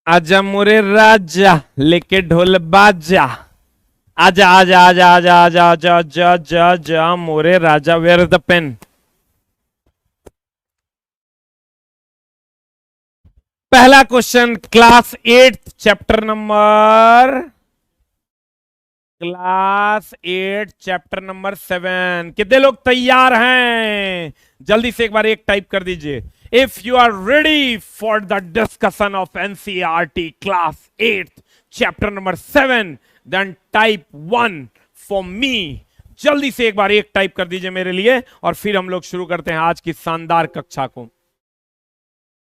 आजा मोरे राजा लेके ढोल बाजा, आजा आजा आजा आजा आजा आजा आजा आजा आजा मोरे राजा। Where is the pen? पहला question class 8 chapter number class 8 chapter number 7। कितने लोग तैयार हैं? जल्दी से एक बार एक टाइप कर दीजिए। If you are ready for the discussion of NCERT class 8 chapter number 7 then type 1 for me. जल्दी से एक बार एक टाइप कर दीजिए मेरे लिए और फिर हम लोग शुरू करते हैं आज की शानदार कक्षा को।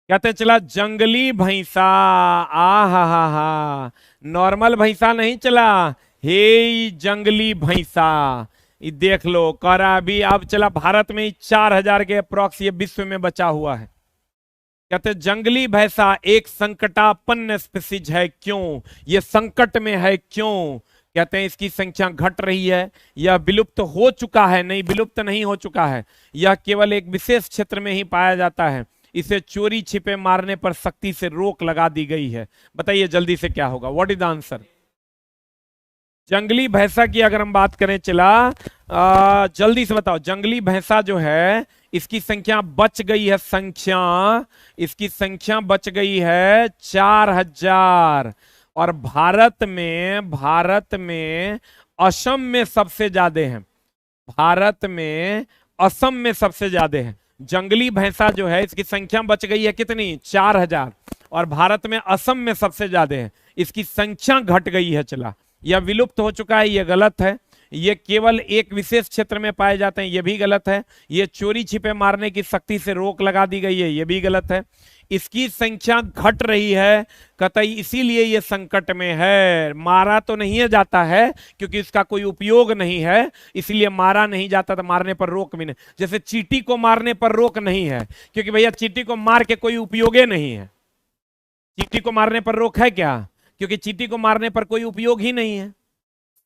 कहते चला जंगली भैंसा, आ हा, नॉर्मल भैंसा नहीं चला, हे जंगली भैंसा। ये देख लो कह रहा अभी अब चला भारत में 4000 के अप्रॉक्स ये विश्व में बचा हुआ है। कहते जंगली भैंसा एक संकटापन्न स्पीसीज है, क्यों ये संकट में है, क्यों? कहते हैं इसकी संख्या घट रही है, यह विलुप्त हो चुका है, नहीं विलुप्त नहीं हो चुका है, यह केवल एक विशेष क्षेत्र में ही पाया जाता है, इसे चोरी छिपे मारने पर सख्ती से रोक लगा दी गई है। बताइए जल्दी से क्या होगा? What is the answer? जंगली भैंसा की अगर हम बात करें चला जल्दी से बताओ। जंगली भैंसा जो है इसकी संख्या बच गई है, इसकी संख्या बच गई है 4000। और भारत में असम में सबसे ज्यादा है, भारत में असम में सबसे ज्यादा है। जंगली भैंसा जो है इसकी संख्या बच गई है कितनी? 4000। और भारत में असम में सबसे ज्यादा है, इसकी संख्या घट गई है। चला यह विलुप्त हो चुका है, यह गलत है। ये केवल एक विशेष क्षेत्र में पाए जाते हैं, यह भी गलत है। ये चोरी छिपे मारने की सख्ती से रोक लगा दी गई है, यह भी गलत है। इसकी संख्या घट रही है कतई इसीलिए ये संकट में है। मारा तो नहीं जाता है क्योंकि इसका कोई उपयोग नहीं है, इसलिए मारा नहीं जाता, तो मारने पर रोक भी नहीं। जैसे चींटी को मारने पर रोक नहीं है क्योंकि भैया चींटी को मार के कोई उपयोग नहीं है। चींटी को मारने पर रोक है क्या? क्योंकि चींटी को मारने पर कोई उपयोग ही नहीं है।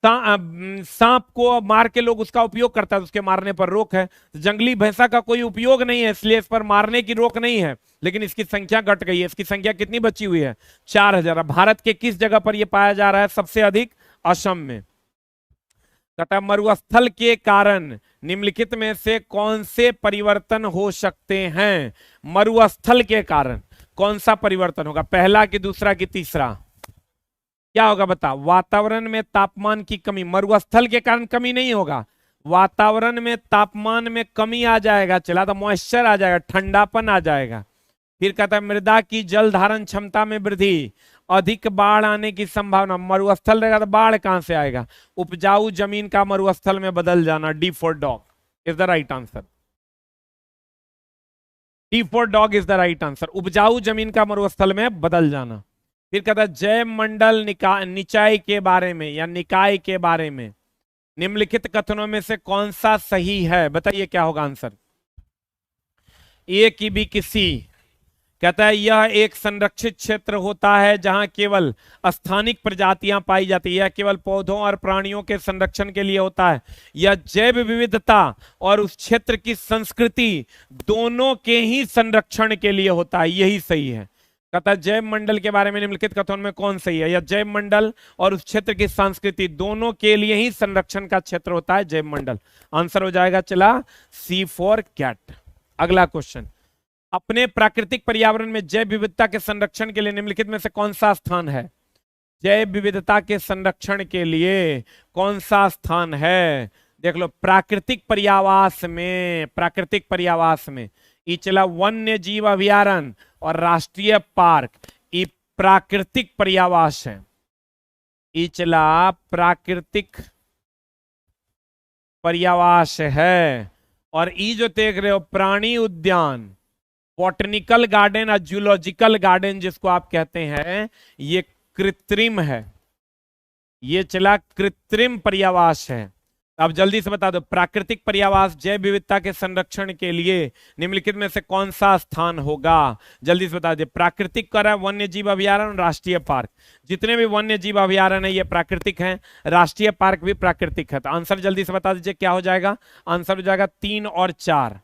सांप को मार के लोग उसका उपयोग करता है, उसके मारने पर रोक है। जंगली भैंसा का कोई उपयोग नहीं है, इसलिए इस पर मारने की रोक नहीं है, लेकिन इसकी संख्या घट गई है। इसकी संख्या कितनी बची हुई है? 4000। भारत के किस जगह पर यह पाया जा रहा है सबसे अधिक? असम में। तथा मरुस्थल के कारण निम्नलिखित में से कौन से परिवर्तन हो सकते हैं? मरुस्थल के कारण कौन सा परिवर्तन होगा? पहला कि दूसरा कि तीसरा? क्या होगा बता? वातावरण में तापमान की कमी। मरुस्थल के कारण कमी नहीं होगा, वातावरण में तापमान में कमी आ जाएगा। चला तो मॉइस्चर आ जाएगा, ठंडापन आ जाएगा। फिर कहता है मृदा की जल धारण क्षमता में वृद्धि, अधिक बाढ़ आने की संभावना। मरुस्थल रहेगा तो बाढ़ कहां से आएगा? उपजाऊ जमीन का मरुस्थल में बदल जाना। D for dog is the right answer. D for dog is the right answer. उपजाऊ जमीन का मरुस्थल में बदल जाना। फिर कहता है जैव मंडल निकाय के बारे में या निकाय के बारे में निम्नलिखित कथनों में से कौन सा सही है? बताइए क्या होगा आंसर? ए की बी की सी? कहता है यह एक संरक्षित क्षेत्र होता है जहां केवल स्थानिक प्रजातियां पाई जाती है, यह केवल पौधों और प्राणियों के संरक्षण के लिए होता है, यह जैव विविधता और उस क्षेत्र की संस्कृति दोनों के ही संरक्षण के लिए होता है। यही सही है। कहता है जैव मंडल के बारे में निम्नलिखित कथन में कौन सही है? या जैव मंडल और उस क्षेत्र की संस्कृति दोनों के लिए ही संरक्षण का क्षेत्र होता है जैव मंडल। आंसर हो जाएगा चला सी फॉर कैट। अगला क्वेश्चन, अपने प्राकृतिक पर्यावरण में जैव विविधता के संरक्षण के लिए निम्नलिखित में से कौन सा स्थान है? जैव विविधता के संरक्षण के लिए कौन सा स्थान है? देख लो प्राकृतिक पर्यावास में ये चला वन्य जीव अभयारण्य और राष्ट्रीय पार्क, ये प्राकृतिक पर्यावास है। ये चला प्राकृतिक पर्यावास है। और ये जो देख रहे हो प्राणी उद्यान, बॉटनिकल गार्डन और जूलॉजिकल गार्डन जिसको आप कहते हैं, ये कृत्रिम है। ये चला कृत्रिम पर्यावास है। अब जल्दी से बता दो प्राकृतिक पर्यावास जैव विविधता के संरक्षण के लिए निम्नलिखित में से कौन सा स्थान होगा? जल्दी से बता दे। प्राकृतिक कर वन्य जीव अभयारण्य, राष्ट्रीय पार्क। जितने भी वन्य जीव अभयारण्य है ये प्राकृतिक हैं, राष्ट्रीय पार्क भी प्राकृतिक है। तो आंसर जल्दी से बता दीजिए क्या हो जाएगा? आंसर हो जाएगा 3 और 4।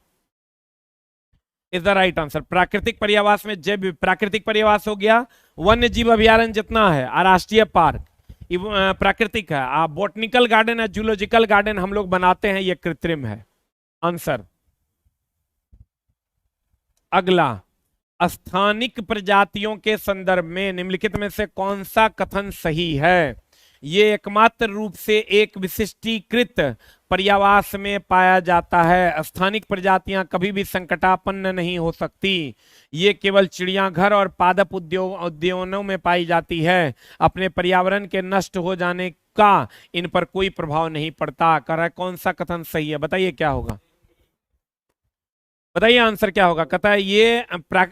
Is the right answer. प्राकृतिक पर्यावास में जैव प्राकृतिक पर्यावास हो गया, वन्य जीव अभयारण्य जितना है, राष्ट्रीय पार्क प्राकृतिक है। आप बोटनिकल गार्डन है, जूलॉजिकल गार्डन हम लोग बनाते हैं, ये कृत्रिम है। आंसर। अगला, स्थानिक प्रजातियों के संदर्भ में निम्नलिखित में से कौन सा कथन सही है? ये एकमात्र रूप से एक विशिष्टीकृत पर्यावास में पाया जाता है। स्थानिक प्रजातियां कभी भी संकटापन्न नहीं हो सकती। ये केवल चिड़ियाघर और पादप उद्यानों में पाई जाती है। अपने पर्यावरण के नष्ट हो जाने का इन पर कोई प्रभाव नहीं पड़ता। कह रहा है कौन सा कथन सही है, बताइए क्या होगा, बताइए आंसर क्या होगा। कहता है ये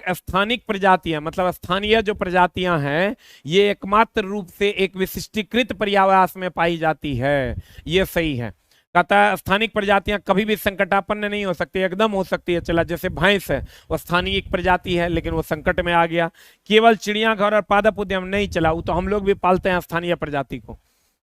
स्थानिक प्रजातियां मतलब स्थानीय जो प्रजातियां हैं ये एकमात्र रूप से एक विशिष्टीकृत पर्यावास में पाई जाती है, ये सही है। कहता है स्थानिक प्रजातियां कभी भी संकटापन्न नहीं हो सकती, एकदम हो सकती है। चला जैसे भैंस है, वो स्थानीय एक प्रजाति है लेकिन वो संकट में आ गया। केवल चिड़ियाघर और पादप उद्यान नहीं चला, वो तो हम लोग भी पालते हैं स्थानीय प्रजाति को।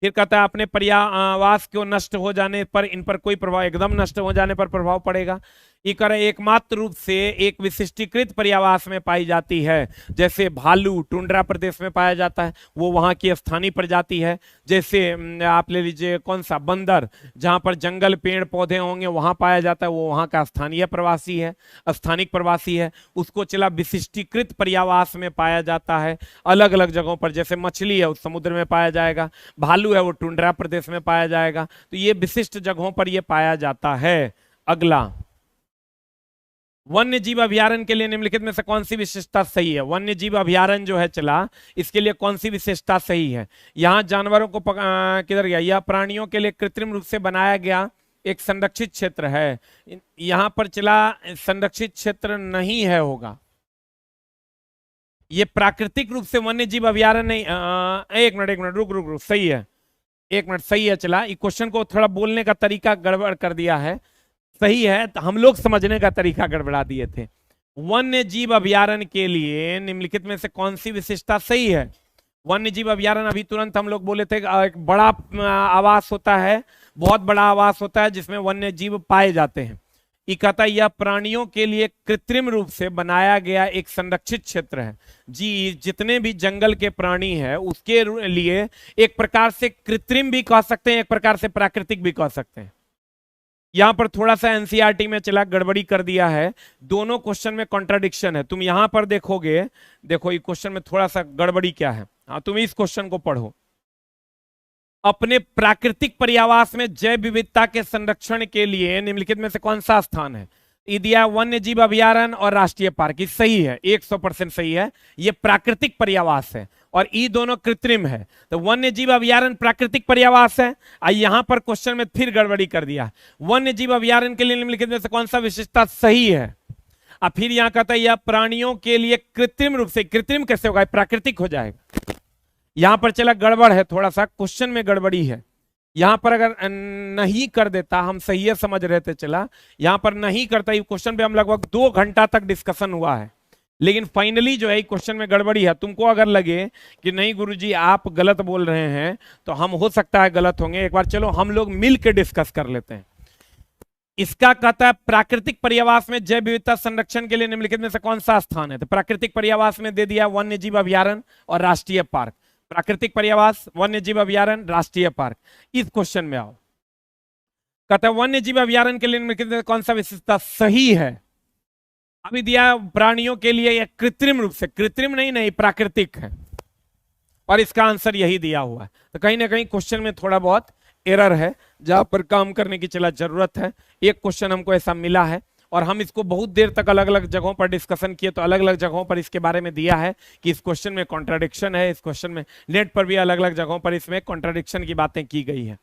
फिर कहता है अपने पर्यावास को नष्ट हो जाने पर इन पर कोई प्रभाव, एकदम नष्ट हो जाने पर प्रभाव पड़ेगा। एकमात्र रूप से एक विशिष्टीकृत पर्यावास में पाई जाती है। जैसे भालू टुंड्रा प्रदेश में पाया जाता है, वो वहां की स्थानीय प्रजाति है। जैसे आप ले लीजिए कौन सा बंदर, जहां पर जंगल पेड़ पौधे होंगे वहां पाया जाता है, वो वहां का स्थानीय प्रवासी है, स्थानिक प्रवासी है। उसको चला विशिष्टीकृत पर्यावास में पाया जाता है अलग अलग जगहों पर। जैसे मछली है, उस समुद्र में पाया जाएगा। भालू है, वो टुंड्रा प्रदेश में पाया जाएगा। तो ये विशिष्ट जगहों पर ये पाया जाता है। अगला, वन्य जीव अभयारण्य के लिए निम्नलिखित में से कौन सी विशेषता सही है? वन्य जीव अभयारण्य जो है चला, इसके लिए कौन सी विशेषता सही है? यहां जानवरों को किधर गया, यह प्राणियों के लिए कृत्रिम रूप से बनाया गया एक संरक्षित क्षेत्र है। यहां पर चला संरक्षित क्षेत्र नहीं है, होगा ये प्राकृतिक रूप से वन्य जीव अभयारण्य नहीं। एक मिनट रुक, सही है, एक मिनट, सही है। चला इस क्वेश्चन को थोड़ा बोलने का तरीका गड़बड़ कर दिया है, सही है, तो हम लोग समझने का तरीका गड़बड़ा दिए थे। वन्य जीव अभयारण्य के लिए निम्नलिखित में से कौन सी विशेषता सही है? वन्य जीव अभयारण्य अभी तुरंत हम लोग बोले थे एक बड़ा आवास होता है, बहुत बड़ा आवास होता है जिसमें वन्य जीव पाए जाते हैं। कहता यह प्राणियों के लिए कृत्रिम रूप से बनाया गया एक संरक्षित क्षेत्र है। जी, जितने भी जंगल के प्राणी हैं उसके लिए एक प्रकार से कृत्रिम भी कह सकते हैं, एक प्रकार से प्राकृतिक भी कह सकते हैं। यहां पर थोड़ा सा एनसीईआरटी में चला गड़बड़ी कर दिया है, दोनों क्वेश्चन में कॉन्ट्राडिक्शन है। तुम यहां पर देखोगे, देखो ये क्वेश्चन में थोड़ा सा गड़बड़ी क्या है। हाँ, तुम इस क्वेश्चन को पढ़ो। अपने प्राकृतिक पर्यावास में जैव विविधता के संरक्षण के लिए निम्नलिखित में से कौन सा स्थान है? ये दिया वन्य जीव अभयारण्य और राष्ट्रीय पार्क। ये सही है, 100% सही है। ये प्राकृतिक पर्यावास है और ये दोनों कृत्रिम है। तो वन्य जीव अभयारण्य प्राकृतिक पर्यावास है। यहां पर क्वेश्चन में फिर गड़बड़ी कर दिया। वन्य जीव अभयारण्य के लिए निम्नलिखित में से कौन सा विशेषता सही है? अब फिर यहां कहता है यह प्राणियों के लिए कृत्रिम रूप से, कृत्रिम कैसे होगा, प्राकृतिक हो जाएगा। यहां पर चला गड़बड़ है, थोड़ा सा क्वेश्चन में गड़बड़ी है। यहां पर अगर नहीं कर देता, हम सही समझ रहे थे, चला यहां पर नहीं करता, ये क्वेश्चन पे हम लगभग 2 घंटा तक डिस्कशन हुआ है, लेकिन फाइनली जो है क्वेश्चन में गड़बड़ी है। तुमको अगर लगे कि नहीं गुरुजी आप गलत बोल रहे हैं, तो हम हो सकता है गलत होंगे, एक बार चलो हम लोग मिल के डिस्कस कर लेते हैं। इसका कहता है प्राकृतिक पर्यावास में जैव विविधता संरक्षण के लिए निम्नलिखित में से कौन सा स्थान है? तो प्राकृतिक पर्यावास में दे दिया वन्य जीव अभयारण्य और राष्ट्रीय पार्क। प्राकृतिक पर्यावास, वन्य जीव अभयारण्य, राष्ट्रीय पार्क। इस क्वेश्चन में आओ, कहता है वन्य जीव अभयारण्य के लिए निम्नलिखित में कौन सा विशेषता सही है? अभी दिया प्राणियों के लिए यह कृत्रिम रूप से, कृत्रिम नहीं प्राकृतिक है, और इसका आंसर यही दिया हुआ है। तो कहीं ना कहीं क्वेश्चन में थोड़ा बहुत एरर है, जहां पर काम करने की चला जरूरत है। एक क्वेश्चन हमको ऐसा मिला है और हम इसको बहुत देर तक अलग अलग जगहों पर डिस्कशन किए, तो अलग अलग जगहों पर इसके बारे में दिया है कि इस क्वेश्चन में कॉन्ट्राडिक्शन है। इस क्वेश्चन में नेट पर भी अलग अलग जगहों पर इसमें कॉन्ट्राडिक्शन की बातें की गई है।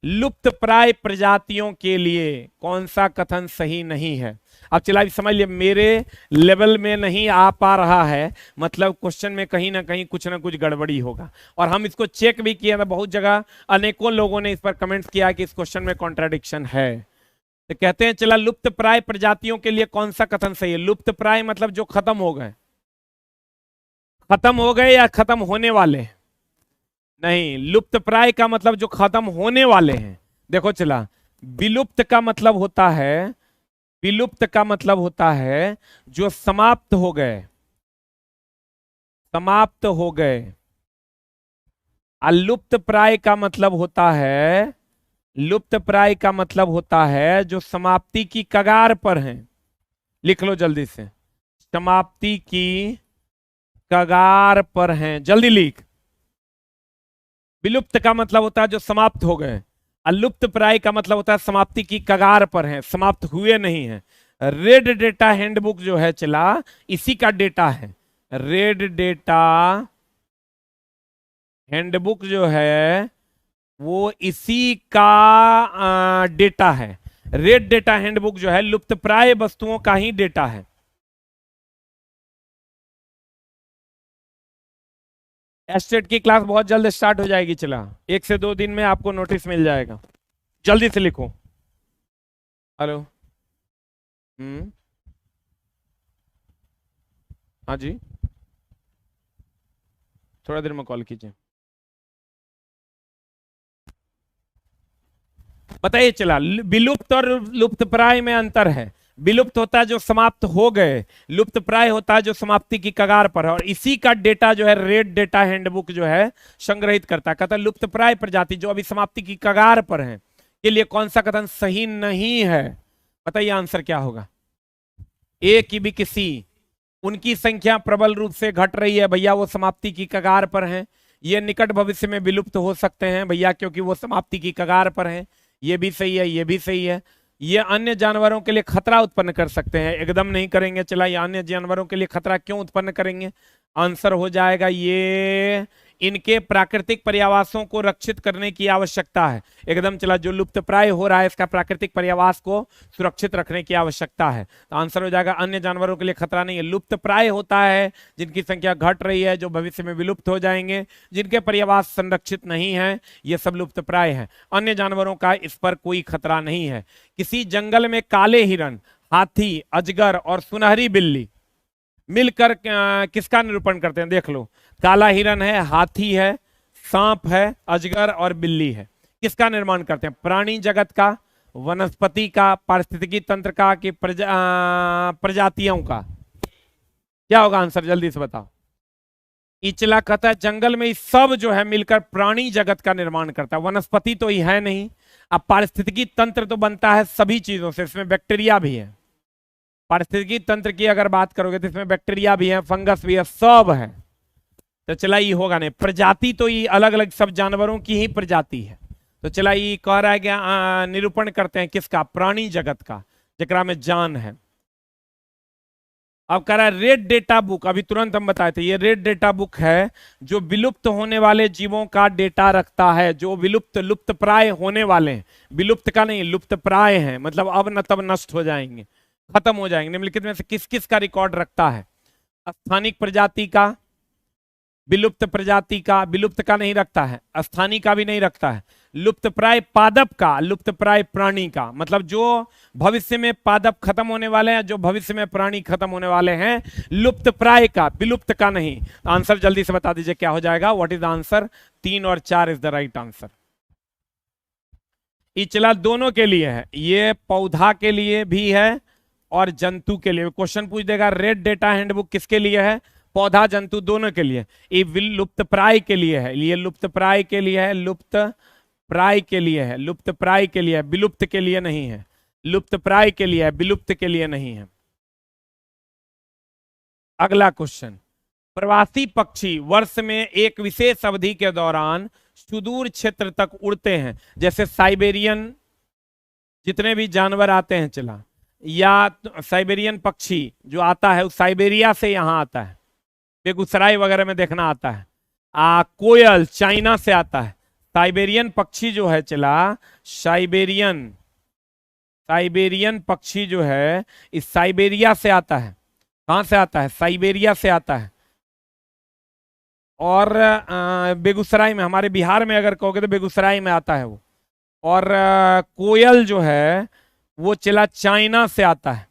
लुप्त प्राय प्रजातियों के लिए कौन सा कथन सही नहीं है? अब चला समझ लिया, मेरे लेवल में नहीं आ पा रहा है, मतलब क्वेश्चन में कहीं ना कहीं कुछ ना कुछ गड़बड़ी होगा। और हम इसको चेक भी किया था, बहुत जगह अनेकों लोगों ने इस पर कमेंट्स किया कि इस क्वेश्चन में कॉन्ट्राडिक्शन है। तो कहते हैं चला लुप्त प्राय प्रजातियों के लिए कौन सा कथन सही है? लुप्त प्राय मतलब जो खत्म हो गए, खत्म हो गए या खत्म होने वाले? नहीं, लुप्त प्राय का मतलब जो खत्म होने वाले हैं। देखो चला, विलुप्त का मतलब होता है, विलुप्त का मतलब होता है जो समाप्त हो गए, समाप्त हो गए। लुप्त प्राय का मतलब होता है, लुप्त प्राय का मतलब होता है जो समाप्ति की कगार पर हैं। लिख लो जल्दी से, समाप्ति की कगार पर हैं, जल्दी लिख। विलुप्त का मतलब होता है जो समाप्त हो गए, अलुप्त प्राय का मतलब होता है समाप्ति की कगार पर हैं, समाप्त हुए नहीं हैं। रेड डेटा हैंडबुक जो है चला, इसी का डेटा है। रेड डेटा हैंडबुक जो है वो इसी का डेटा है। रेड डेटा हैंडबुक जो है लुप्त प्राय वस्तुओं का ही डेटा है। एस्टेट की क्लास बहुत जल्द स्टार्ट हो जाएगी, चला 1 से 2 दिन में आपको नोटिस मिल जाएगा। जल्दी से लिखो। हेलो। हाँ जी, थोड़ा देर में कॉल कीजिए। बताइए चला, विलुप्त और लुप्त प्राय में अंतर है। विलुप्त होता है जो समाप्त हो गए, लुप्त प्राय होता है जो समाप्ति की कगार पर है। और इसी का डेटा जो है रेड डेटा हैंडबुक जो है संग्रहित करता है। कहता है लुप्त प्राय प्रजाति जो अभी समाप्ति की कगार पर है के लिए कौन सा कथन सही नहीं है? बताइए आंसर क्या होगा। ए की भी किसी, उनकी संख्या प्रबल रूप से घट रही है भैया, वो समाप्ति की कगार पर हैं। ये निकट भविष्य में विलुप्त हो सकते हैं भैया क्योंकि वो समाप्ति की कगार पर हैं। ये भी सही है, ये भी सही है। ये अन्य जानवरों के लिए खतरा उत्पन्न कर सकते हैं, एकदम नहीं करेंगे। चला, ये अन्य जानवरों के लिए खतरा क्यों उत्पन्न करेंगे? आंसर हो जाएगा ये, इनके प्राकृतिक पर्यावासों को रक्षित करने की आवश्यकता है। एकदम चला, जो लुप्त प्राय हो रहा है इसका प्राकृतिक पर्यावास को सुरक्षित रखने की आवश्यकता है। तो आंसर हो जाएगा अन्य जानवरों के लिए खतरा नहीं है। लुप्त प्राय होता है जिनकी संख्या घट रही है, जो भविष्य में विलुप्त हो जाएंगे, जिनके पर्यावास संरक्षित नहीं है, ये सब लुप्त प्राय है। अन्य जानवरों का इस पर कोई खतरा नहीं है। किसी जंगल में काले हिरण, हाथी, अजगर और सुनहरी बिल्ली मिलकर किसका निरूपण करते हैं? देख लो, काला हिरन है, हाथी है, सांप है, अजगर और बिल्ली है। किसका निर्माण करते हैं? प्राणी जगत का, वनस्पति का, पारिस्थितिकी तंत्र का, कि प्रजातियों का? क्या होगा आंसर, जल्दी से बताओ। इचला कहता है जंगल में सब जो है मिलकर प्राणी जगत का निर्माण करता है। वनस्पति तो ही है नहीं। अब पारिस्थितिकी तंत्र तो बनता है सभी चीजों से, इसमें बैक्टीरिया भी है। पारिस्थितिकी तंत्र की अगर बात करोगे तो इसमें बैक्टीरिया भी है, फंगस भी है, सब है। तो चला, ये होगा नहीं। प्रजाति तो ये अलग अलग सब जानवरों की ही प्रजाति है। तो चला, ये कह रहा है कि निरूपण करते हैं किसका? प्राणी जगत का, जकरा में जान है। अब कह रहा है रेड डेटा बुक, अभी तुरंत हम बताए थे, ये रेड डेटा बुक है जो विलुप्त होने वाले जीवों का डेटा रखता है। जो विलुप्त, लुप्त प्राय होने वाले हैं, विलुप्त का नहीं, लुप्त प्राय हैं, मतलब अब न तब नष्ट हो जाएंगे, खत्म हो जाएंगे। निम्नलिखित में से किस किस का रिकॉर्ड रखता है? स्थानिक प्रजाति का, विलुप्त प्रजाति का, विलुप्त का नहीं रखता है, स्थानीय का भी नहीं रखता है, लुप्त प्राय पादप का, लुप्त प्राय प्राणी का, मतलब जो भविष्य में पादप खत्म होने वाले हैं, जो भविष्य में प्राणी खत्म होने वाले हैं, लुप्त प्राय का, विलुप्त का नहीं। आंसर जल्दी से बता दीजिए क्या हो जाएगा, व्हाट इज द आंसर? 3 और 4 इज द राइट आंसर। इचला दोनों के लिए है, ये पौधा के लिए भी है और जंतु के लिए। क्वेश्चन पूछ देगा रेड डेटा हैंडबुक किसके लिए है? पौधा जंतु दोनों के लिए। ये लुप्त प्राय के लिए है, ये लुप्त प्राय के लिए है, लुप्त प्राय के लिए है, लुप्त प्राय के लिए है, विलुप्त के लिए नहीं है। लुप्त प्राय के लिए है, विलुप्त के लिए नहीं है। अगला क्वेश्चन, प्रवासी पक्षी वर्ष में एक विशेष अवधि के दौरान सुदूर क्षेत्र तक उड़ते हैं। जैसे साइबेरियन जितने भी जानवर आते हैं चला, या साइबेरियन पक्षी जो आता है वो साइबेरिया से यहाँ आता है, बेगूसराय वगैरह में देखना आता है। कोयल चाइना से आता है। साइबेरियन पक्षी जो है चला, साइबेरियन पक्षी जो है इस साइबेरिया से आता है। कहां से आता है? साइबेरिया से आता है। और बेगूसराय में, हमारे बिहार में अगर कहोगे तो बेगूसराय में आता है वो। और कोयल जो है वो चला चाइना से आता है।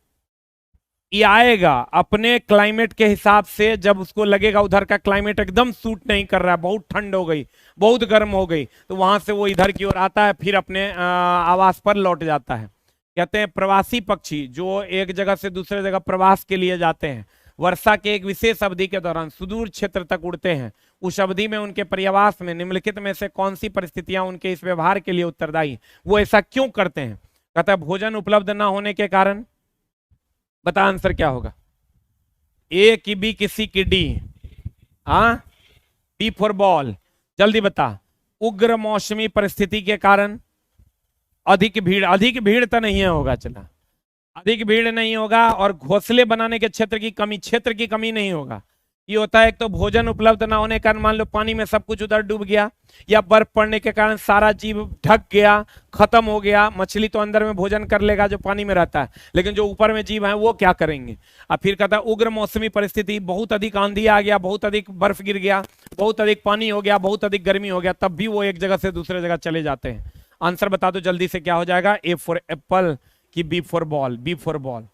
ये आएगा अपने क्लाइमेट के हिसाब से, जब उसको लगेगा उधर का क्लाइमेट एकदम सूट नहीं कर रहा है, बहुत ठंड हो गई, बहुत गर्म हो गई, तो वहां से वो इधर की ओर आता है, फिर अपने आवास पर लौट जाता है। कहते हैं प्रवासी पक्षी, जो एक जगह से दूसरे जगह प्रवास के लिए जाते हैं, वर्षा के एक विशेष अवधि के दौरान सुदूर क्षेत्र तक उड़ते हैं, उस अवधि में उनके पर्यावास में निम्नलिखित में से कौन सी परिस्थितियां उनके इस व्यवहार के लिए उत्तरदायी? वो ऐसा क्यों करते हैं? कहता है भोजन उपलब्ध ना होने के कारण। बता आंसर क्या होगा? ए की बी की सी की डी? हाँ, बी फॉर बॉल। जल्दी बता। उग्र मौसमी परिस्थिति के कारण, अधिक भीड़, अधिक भीड़ तो नहीं होगा, चला अधिक भीड़ नहीं होगा, और घोंसले बनाने के क्षेत्र की कमी नहीं होगा। ये होता है एक तो भोजन उपलब्ध ना होने के कारण, मान लो पानी में सब कुछ उधर डूब गया, या बर्फ पड़ने के कारण सारा जीव ढक गया, खत्म हो गया। मछली तो अंदर में भोजन कर लेगा जो पानी में रहता है, लेकिन जो ऊपर में जीव है वो क्या करेंगे? अब फिर कहता है उग्र मौसमी परिस्थिति, बहुत अधिक आंधी आ गया, बहुत अधिक बर्फ गिर गया, बहुत अधिक पानी हो गया, बहुत अधिक गर्मी हो गया, तब भी वो एक जगह से दूसरे जगह चले जाते हैं। आंसर बता दो जल्दी से, क्या हो जाएगा? ए फॉर एप्पल की B for ball? B for ball.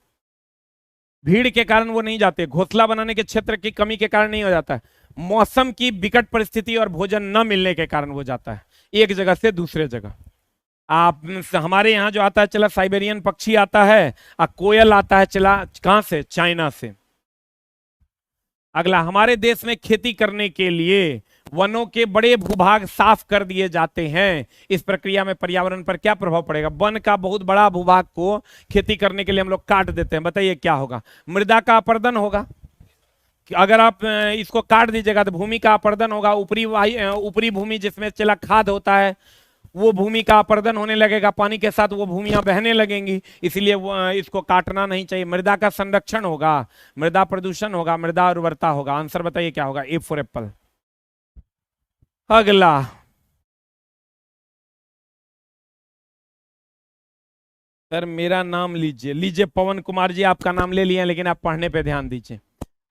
भीड़ के कारण वो नहीं जाते, घोंसला बनाने के क्षेत्र की कमी के कारण नहीं हो जाता है, मौसम की विकट परिस्थिति और भोजन न मिलने के कारण वो जाता है एक जगह से दूसरे जगह। आप हमारे यहाँ जो आता है चला, साइबेरियन पक्षी आता है, और कोयल आता है चला, कहां से? चाइना से। अगला, हमारे देश में खेती करने के लिए वनों के बड़े भूभाग साफ कर दिए जाते हैं, इस प्रक्रिया में पर्यावरण पर क्या प्रभाव पड़ेगा? वन का बहुत बड़ा भूभाग को खेती करने के लिए हम लोग काट देते हैं, बताइए क्या होगा? मृदा का अपरदन होगा। अगर आप इसको काट दीजिएगा तो भूमि का अपरदन होगा, ऊपरी भूमि जिसमें चला खाद होता है, वो भूमि का अपरदन होने लगेगा, पानी के साथ वो भूमियां बहने लगेंगी, इसलिए इसको काटना नहीं चाहिए। मृदा का संरक्षण होगा, मृदा प्रदूषण होगा, मृदा उर्वरता होगा। आंसर बताइए क्या होगा? ए फॉर एप्पल। अगला, सर मेरा नाम लीजिए, लीजिए पवन कुमार जी, आपका नाम ले लिया, लेकिन आप पढ़ने पे ध्यान दीजिए।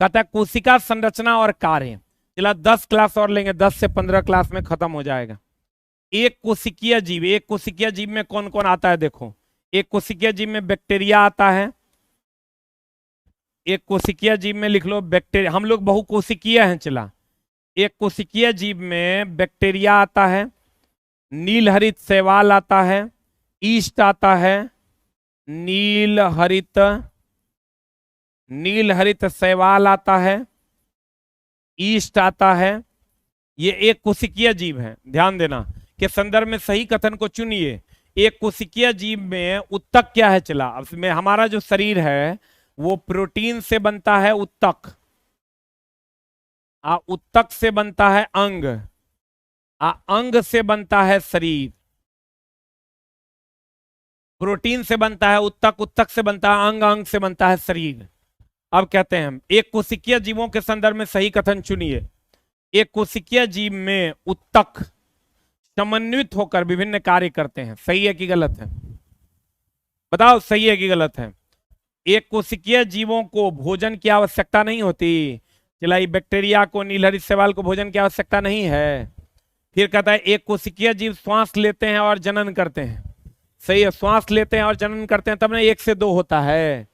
कहता है कोशिका संरचना और कार्य, चला 10 क्लास और लेंगे, 10 से 15 क्लास में खत्म हो जाएगा। एक कोशिकीय जीव, एक कोशिकीय जीव में कौन कौन आता है देखो। एक कोशिकीय जीव में बैक्टीरिया आता है, एक कोशिकीय जीव में लिख लो बैक्टीरिया, हम लोग बहुकोशिकीय हैं चला। एक कोशिकीय जीव में बैक्टीरिया आता है, नील हरित शैवाल आता है, ईस्ट आता है, नील हरित शैवाल आता है, ईस्ट आता है। ये एक कोशिकीय जीव है, ध्यान देना के संदर्भ में सही कथन को चुनिए। एक कोशिकीय जीव में उत्तक क्या है चला? अब में हमारा जो शरीर है वो प्रोटीन से बनता है, उत्तक। उत्तक से बनता है अंग, अंग से बनता है शरीर। प्रोटीन से बनता है उत्तक, उत्तक से बनता है अंग, अंग से बनता है शरीर। अब कहते हैं हम एक कोशिकीय जीवों के संदर्भ में सही कथन चुनिए। एक कोशिकीय जीव में उत्तक समन्वित होकर विभिन्न कार्य करते हैं, सही है कि गलत है? बताओ सही है कि गलत है? एक कोशिकीय जीवों को भोजन की आवश्यकता नहीं होती, चला बैक्टीरिया को, नीलहरित शैवाल को भोजन की आवश्यकता नहीं है। फिर कहता है एक कोशिकीय जीव श्वास लेते हैं और जनन करते हैं, सही है, श्वास लेते हैं और जनन करते हैं, तब ना 1 से 2 होता है।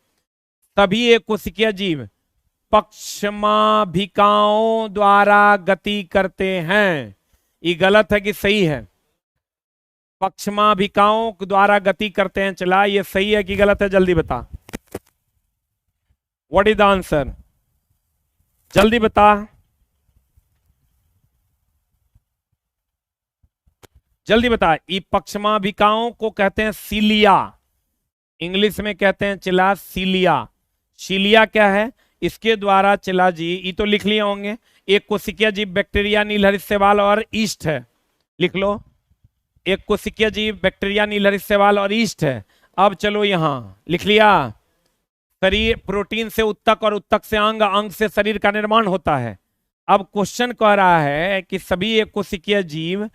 तभी एक कोशिकीय जीव पक्षमाभिकाओं द्वारा गति करते हैं। ये गलत है कि सही है? पक्षमाभिकाओं द्वारा गति करते हैं, चला ये सही है कि गलत है? जल्दी बता, व्हाट इज द आंसर? जल्दी बता, जल्दी बता। ये पक्षमाभिकाओं को कहते हैं सीलिया, इंग्लिश में कहते हैं चला सीलिया। सीलिया क्या है? इसके द्वारा चला जी, ये तो लिख लिए होंगे, एक कोशिकीय जीव बैक्टीरिया, नीलहरित शैवाल और ईस्ट है, लिख लो। एक कोशिकीय जीव बैक्टीरिया, नीलहरित शैवाल और ईस्ट है। अब चलो यहां लिख लिया, शरीर प्रोटीन से उत्तक और उत्तक से अंग, अंग से शरीर का निर्माण होता है। अब क्वेश्चन कह रहा है कि सभी एक कोशिकीय जीव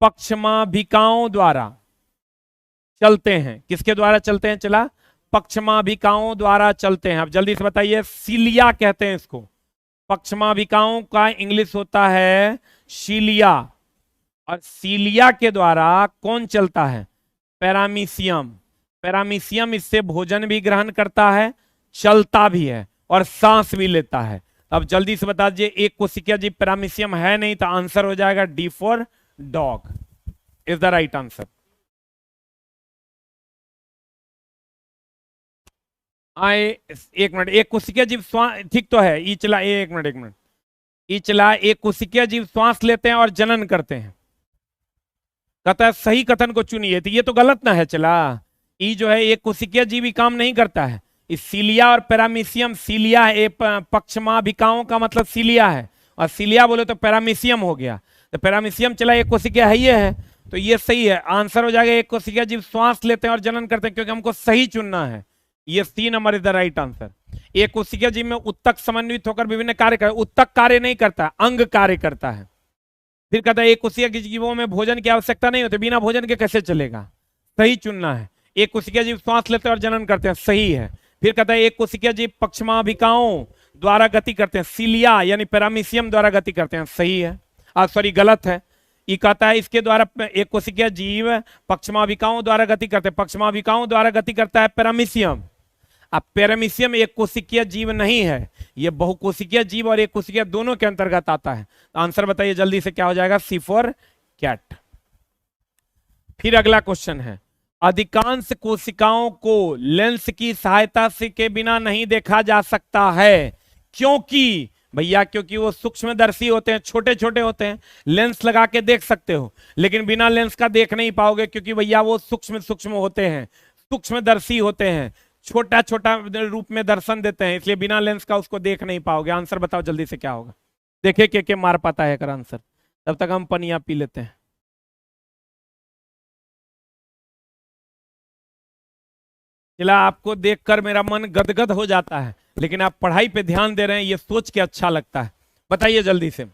पक्षमाभिकाओं द्वारा चलते हैं। किसके द्वारा चलते हैं चला? पक्षमाभिकाओं द्वारा चलते हैं। अब जल्दी से बताइए, सीलिया कहते हैं इसको। पक्षमाभिकाओं का इंग्लिश होता है सीलिया, और सीलिया के द्वारा कौन चलता है? पैरामीशियम। पैरामीशियम इससे भोजन भी ग्रहण करता है, चलता भी है और सांस भी लेता है। अब जल्दी से बता दीजिए, एक कोशिकीय जीव पैरामीशियम है नहीं, तो आंसर हो जाएगा D for dog is the right answer. आए, एक मिनट, एक कोशिकीय जीव श्वास, ठीक तो है, इचला, एक मिनट एक मिनट, इचला एक कोशिकीय जीव श्वास लेते हैं और जनन करते हैं। कहता है सही कथन को चुनिए, तो ये तो गलत ना है चला। ई जो है एक कोशिकीय जीव ही काम नहीं करता है। इस सीलिया और पैरामीशियम, सीलिया है पक्षमाभिकाओं का मतलब सीलिया है, और सीलिया बोले तो पैरामीशियम हो गया। तो पैरामीशियम चला एक कोशिकीय है, ये है, तो ये सही है, आंसर हो जाएगा एक कोशिकीय जीव श्वास लेते हैं और जनन करते हैं, क्योंकि हमको सही चुनना है। ये C number is the right answer. एक कोशिकीय जीव में उत्तक समन्वित होकर विभिन्न कार्य कर, उत्तक कार्य नहीं करता, अंग कार्य करता है। फिर कहता है एक कोशिकीय जीवों में भोजन की आवश्यकता नहीं होती, बिना भोजन के कैसे चलेगा, सही चुनना है। एक कोशिकीय जीव श्वास लेते हैं और जनन करते हैं, सही है। फिर कहता है एक कोशिकीय जीव पक्षमाभिकाओं द्वारा गति करते हैं, सीलिया यानी पैरामीशियम द्वारा गति करते हैं, सही है। सॉरी गलत है। ये कहता है इसके द्वारा एक कोशिकीय जीव पक्षमाभिकाओं द्वारा गति करते हैं, पक्षमाभिकाओं द्वारा गति करता है पैरामीशियम। अब पैरामीशियम एक कोशिकीय जीव नहीं है, यह बहुकोशिकीय जीव और एक कोशिकीय दोनों के अंतर्गत आता है। तो आंसर बताइए जल्दी से, क्या हो जाएगा, सी फॉर कैट। फिर अगला क्वेश्चन है, अधिकांश कोशिकाओं को लेंस की सहायता से के बिना नहीं देखा जा सकता है, क्योंकि भैया क्योंकि वो सूक्ष्मदर्शी होते हैं, छोटे छोटे होते हैं। लेंस लगा के देख सकते हो, लेकिन बिना लेंस का देख नहीं पाओगे, क्योंकि भैया वो सूक्ष्म सूक्ष्म होते हैं, सूक्ष्मदर्शी होते हैं, छोटा छोटा रूप में दर्शन देते हैं, इसलिए बिना लेंस का उसको देख नहीं पाओगे। आंसर बताओ जल्दी से, क्या होगा, देखे के मार पाता है कर आंसर, तब तक हम पनिया पी लेते हैं। चला, आपको देखकर मेरा मन गदगद हो जाता है, लेकिन आप पढ़ाई पे ध्यान दे रहे हैं, ये सोच के अच्छा लगता है। बताइए जल्दी से,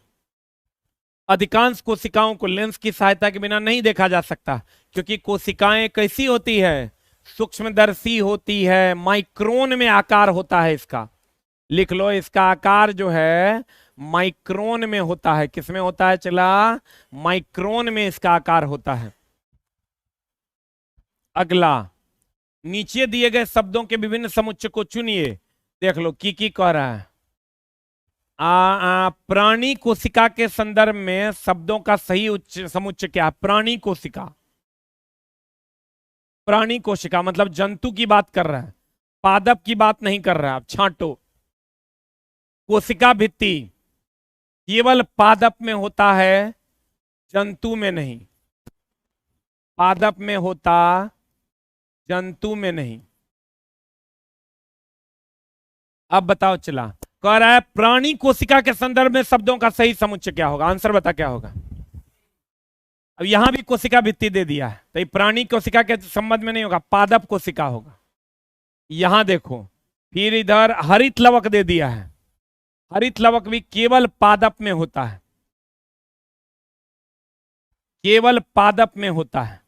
अधिकांश कोशिकाओं को लेंस की सहायता के बिना नहीं देखा जा सकता, क्योंकि कोशिकाएं कैसी होती है, सूक्ष्मदर्शी होती है, माइक्रोन में आकार होता है इसका। लिख लो, इसका आकार जो है माइक्रोन में होता है। किसमें होता है चला, माइक्रोन में इसका आकार होता है। अगला, नीचे दिए गए शब्दों के विभिन्न समुच्चय को चुनिए। देख लो की कह रहा है। प्राणी कोशिका के संदर्भ में शब्दों का सही समुच्चय क्या है, प्राणी कोशिका। प्राणी कोशिका मतलब जंतु की बात कर रहा है, पादप की बात नहीं कर रहा है। अब छांटो, कोशिका भित्ति केवल पादप में होता है, जंतु में नहीं। पादप में होता, जंतु में नहीं। अब बताओ चला, कह रहा है प्राणी कोशिका के संदर्भ में शब्दों का सही समुच्चय क्या होगा, आंसर बता क्या होगा। अब यहां भी कोशिका भित्ति दे दिया है, तो ये प्राणी कोशिका के संबंध में नहीं होगा, पादप कोशिका होगा। यहां देखो, फिर इधर हरित लवक दे दिया है, हरित लवक भी केवल पादप में होता है, केवल पादप में होता है।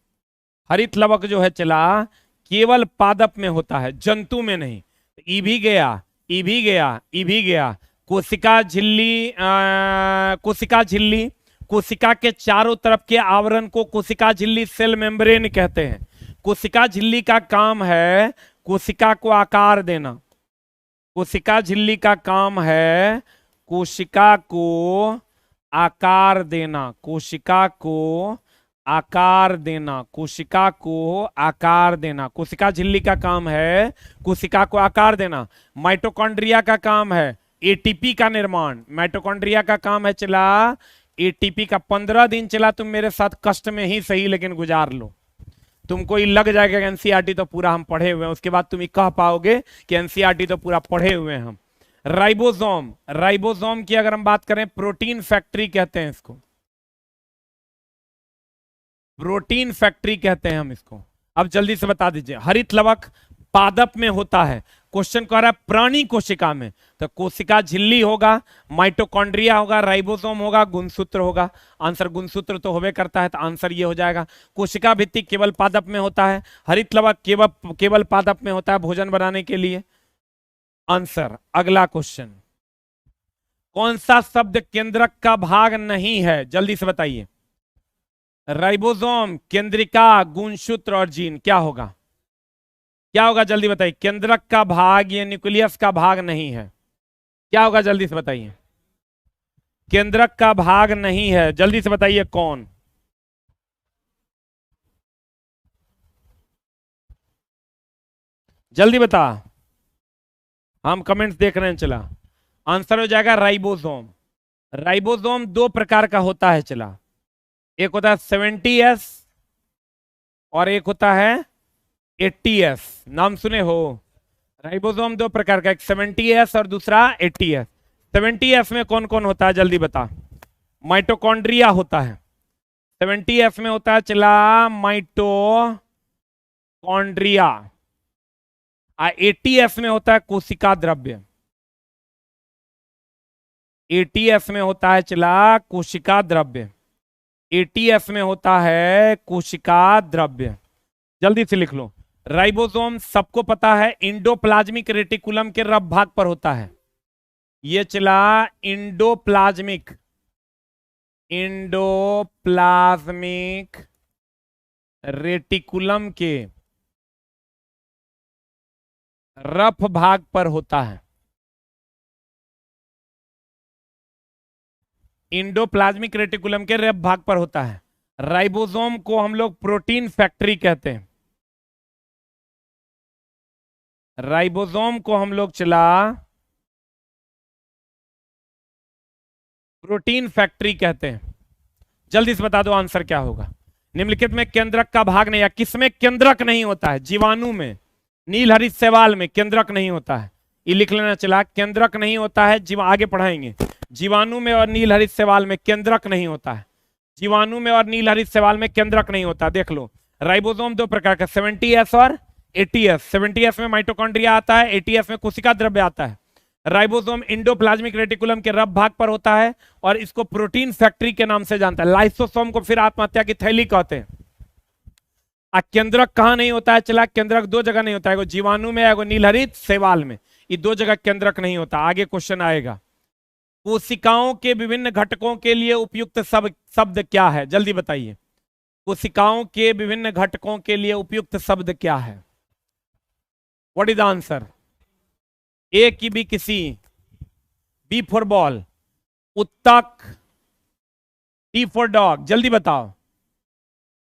हरित लवक जो है चला केवल पादप में होता है, जंतु में नहीं। ई भी गया, ई भी गया, ई भी गया। कोशिका झिल्ली, कोशिका झिल्ली, कोशिका के चारों तरफ के आवरण को कोशिका झिल्ली, सेल मेम्ब्रेन कहते हैं। कोशिका झिल्ली का काम है कोशिका को आकार देना। कोशिका झिल्ली का काम है कोशिका को आकार देना, कोशिका को आकार देना, कोशिका को आकार देना। कोशिका झिल्ली का काम है कोशिका को आकार देना। माइटोकॉन्ड्रिया का काम है एटीपी का निर्माण। माइटोकॉन्ड्रिया का काम है चला एटीपी का। 15 दिन चला तुम मेरे साथ कष्ट में ही सही लेकिन गुजार लो, तुमको ये लग जाएगा एनसीईआरटी तो पूरा हम पढ़े हुए हैं, उसके बाद तुम ये कह पाओगे कि एनसीईआरटी तो पूरा पढ़े हुए हैं हम। राइबोसोम, राइबोसोम की अगर हम बात करें, प्रोटीन फैक्ट्री कहते हैं इसको, प्रोटीन फैक्ट्री कहते हैं हम इसको। अब जल्दी से बता दीजिए, हरित लवक पादप में होता है, क्वेश्चन कह रहा है प्राणी कोशिका में, तो कोशिका झिल्ली होगा, माइटोकॉन्ड्रिया होगा, राइबोसोम होगा, गुणसूत्र होगा। आंसर गुणसूत्र तो होवे करता है, तो आंसर ये हो जाएगा। कोशिका भित्ति केवल पादप में होता है, हरित लवक केवल पादप में होता है भोजन बनाने के लिए। आंसर। अगला क्वेश्चन, कौन सा शब्द केंद्रक का भाग नहीं है, जल्दी से बताइए। राइबोसोम, केंद्रिका, गुणसूत्र और जीन, क्या होगा, क्या होगा जल्दी बताइए। केंद्रक का भाग ये न्यूक्लियस का भाग नहीं है, क्या होगा जल्दी से बताइए। केंद्रक का भाग नहीं है, जल्दी से बताइए कौन। जल्दी बता। हम कमेंट्स देख रहे हैं चला। आंसर हो जाएगा राइबोसोम। राइबोसोम दो प्रकार का होता है चला, एक होता है 70S और एक होता है 80S। नाम सुने हो? राइबोसोम दो प्रकार का, एक 70S और दूसरा 80S। 70S में कौन कौन होता है जल्दी बता। माइटोकॉन्ड्रिया होता है। 70S में होता है चला माइटोकॉन्ड्रिया। 80S में होता है कोशिका द्रव्य। 80S में होता है चला कोशिका द्रव्य। 80S में होता है कोशिका द्रव्य। जल्दी से लिख लो। राइबोसोम सबको पता है इंडोप्लाज्मिक रेटिकुलम के रब भाग पर होता है। ये चला इंडोप्लाज्मिक रेटिकुलम के रफ भाग पर होता है। इंडोप्लाज्मिक रेटिकुलम के रफ भाग पर होता है। राइबोसोम को हम लोग प्रोटीन फैक्ट्री कहते हैं। राइबोसोम को हम लोग चला प्रोटीन फैक्ट्री कहते हैं। जल्दी से बता दो आंसर क्या होगा। निम्नलिखित में केंद्रक का भाग नहीं, या किसमें केंद्रक नहीं होता है? जीवाणु में, नीलहरित शैवाल में केंद्रक नहीं होता है। ये लिख लेना चला, केंद्रक नहीं होता है। आगे पढ़ाएंगे। जीवाणु में और नीलहरित शैवाल में केंद्रक नहीं होता है। जीवाणु में और नीलहरित शैवाल में केंद्रक नहीं होता। देख लो, राइबोसोम दो प्रकार का, 70S और 80S। 70S में माइटोकॉन्ड्रिया आता है, 80S में कोशिका द्रव्य आता है। राइबोसोम इंडोप्लाज्मिक रेटिकुलम के रब भाग पर होता है और इसको प्रोटीन फैक्ट्री के नाम से जानता है। लाइसोसोम को फिर आत्महत्या की थैली कहते हैं। केंद्रक कहां नहीं होता है चला? केंद्रक दो जगह नहीं होता है, जीवाणु में, एगो नीलहरित शैवाल में। ये दो जगह केंद्रक नहीं होता। आगे क्वेश्चन आएगा, कोशिकाओं के विभिन्न घटकों के लिए उपयुक्त शब्द क्या है? जल्दी बताइए। कोशिकाओं के विभिन्न घटकों के लिए उपयुक्त शब्द क्या है? What is the answer? A की बी किसी, बी फॉर बॉल, उत्तक, डी फॉर डॉग। जल्दी बताओ।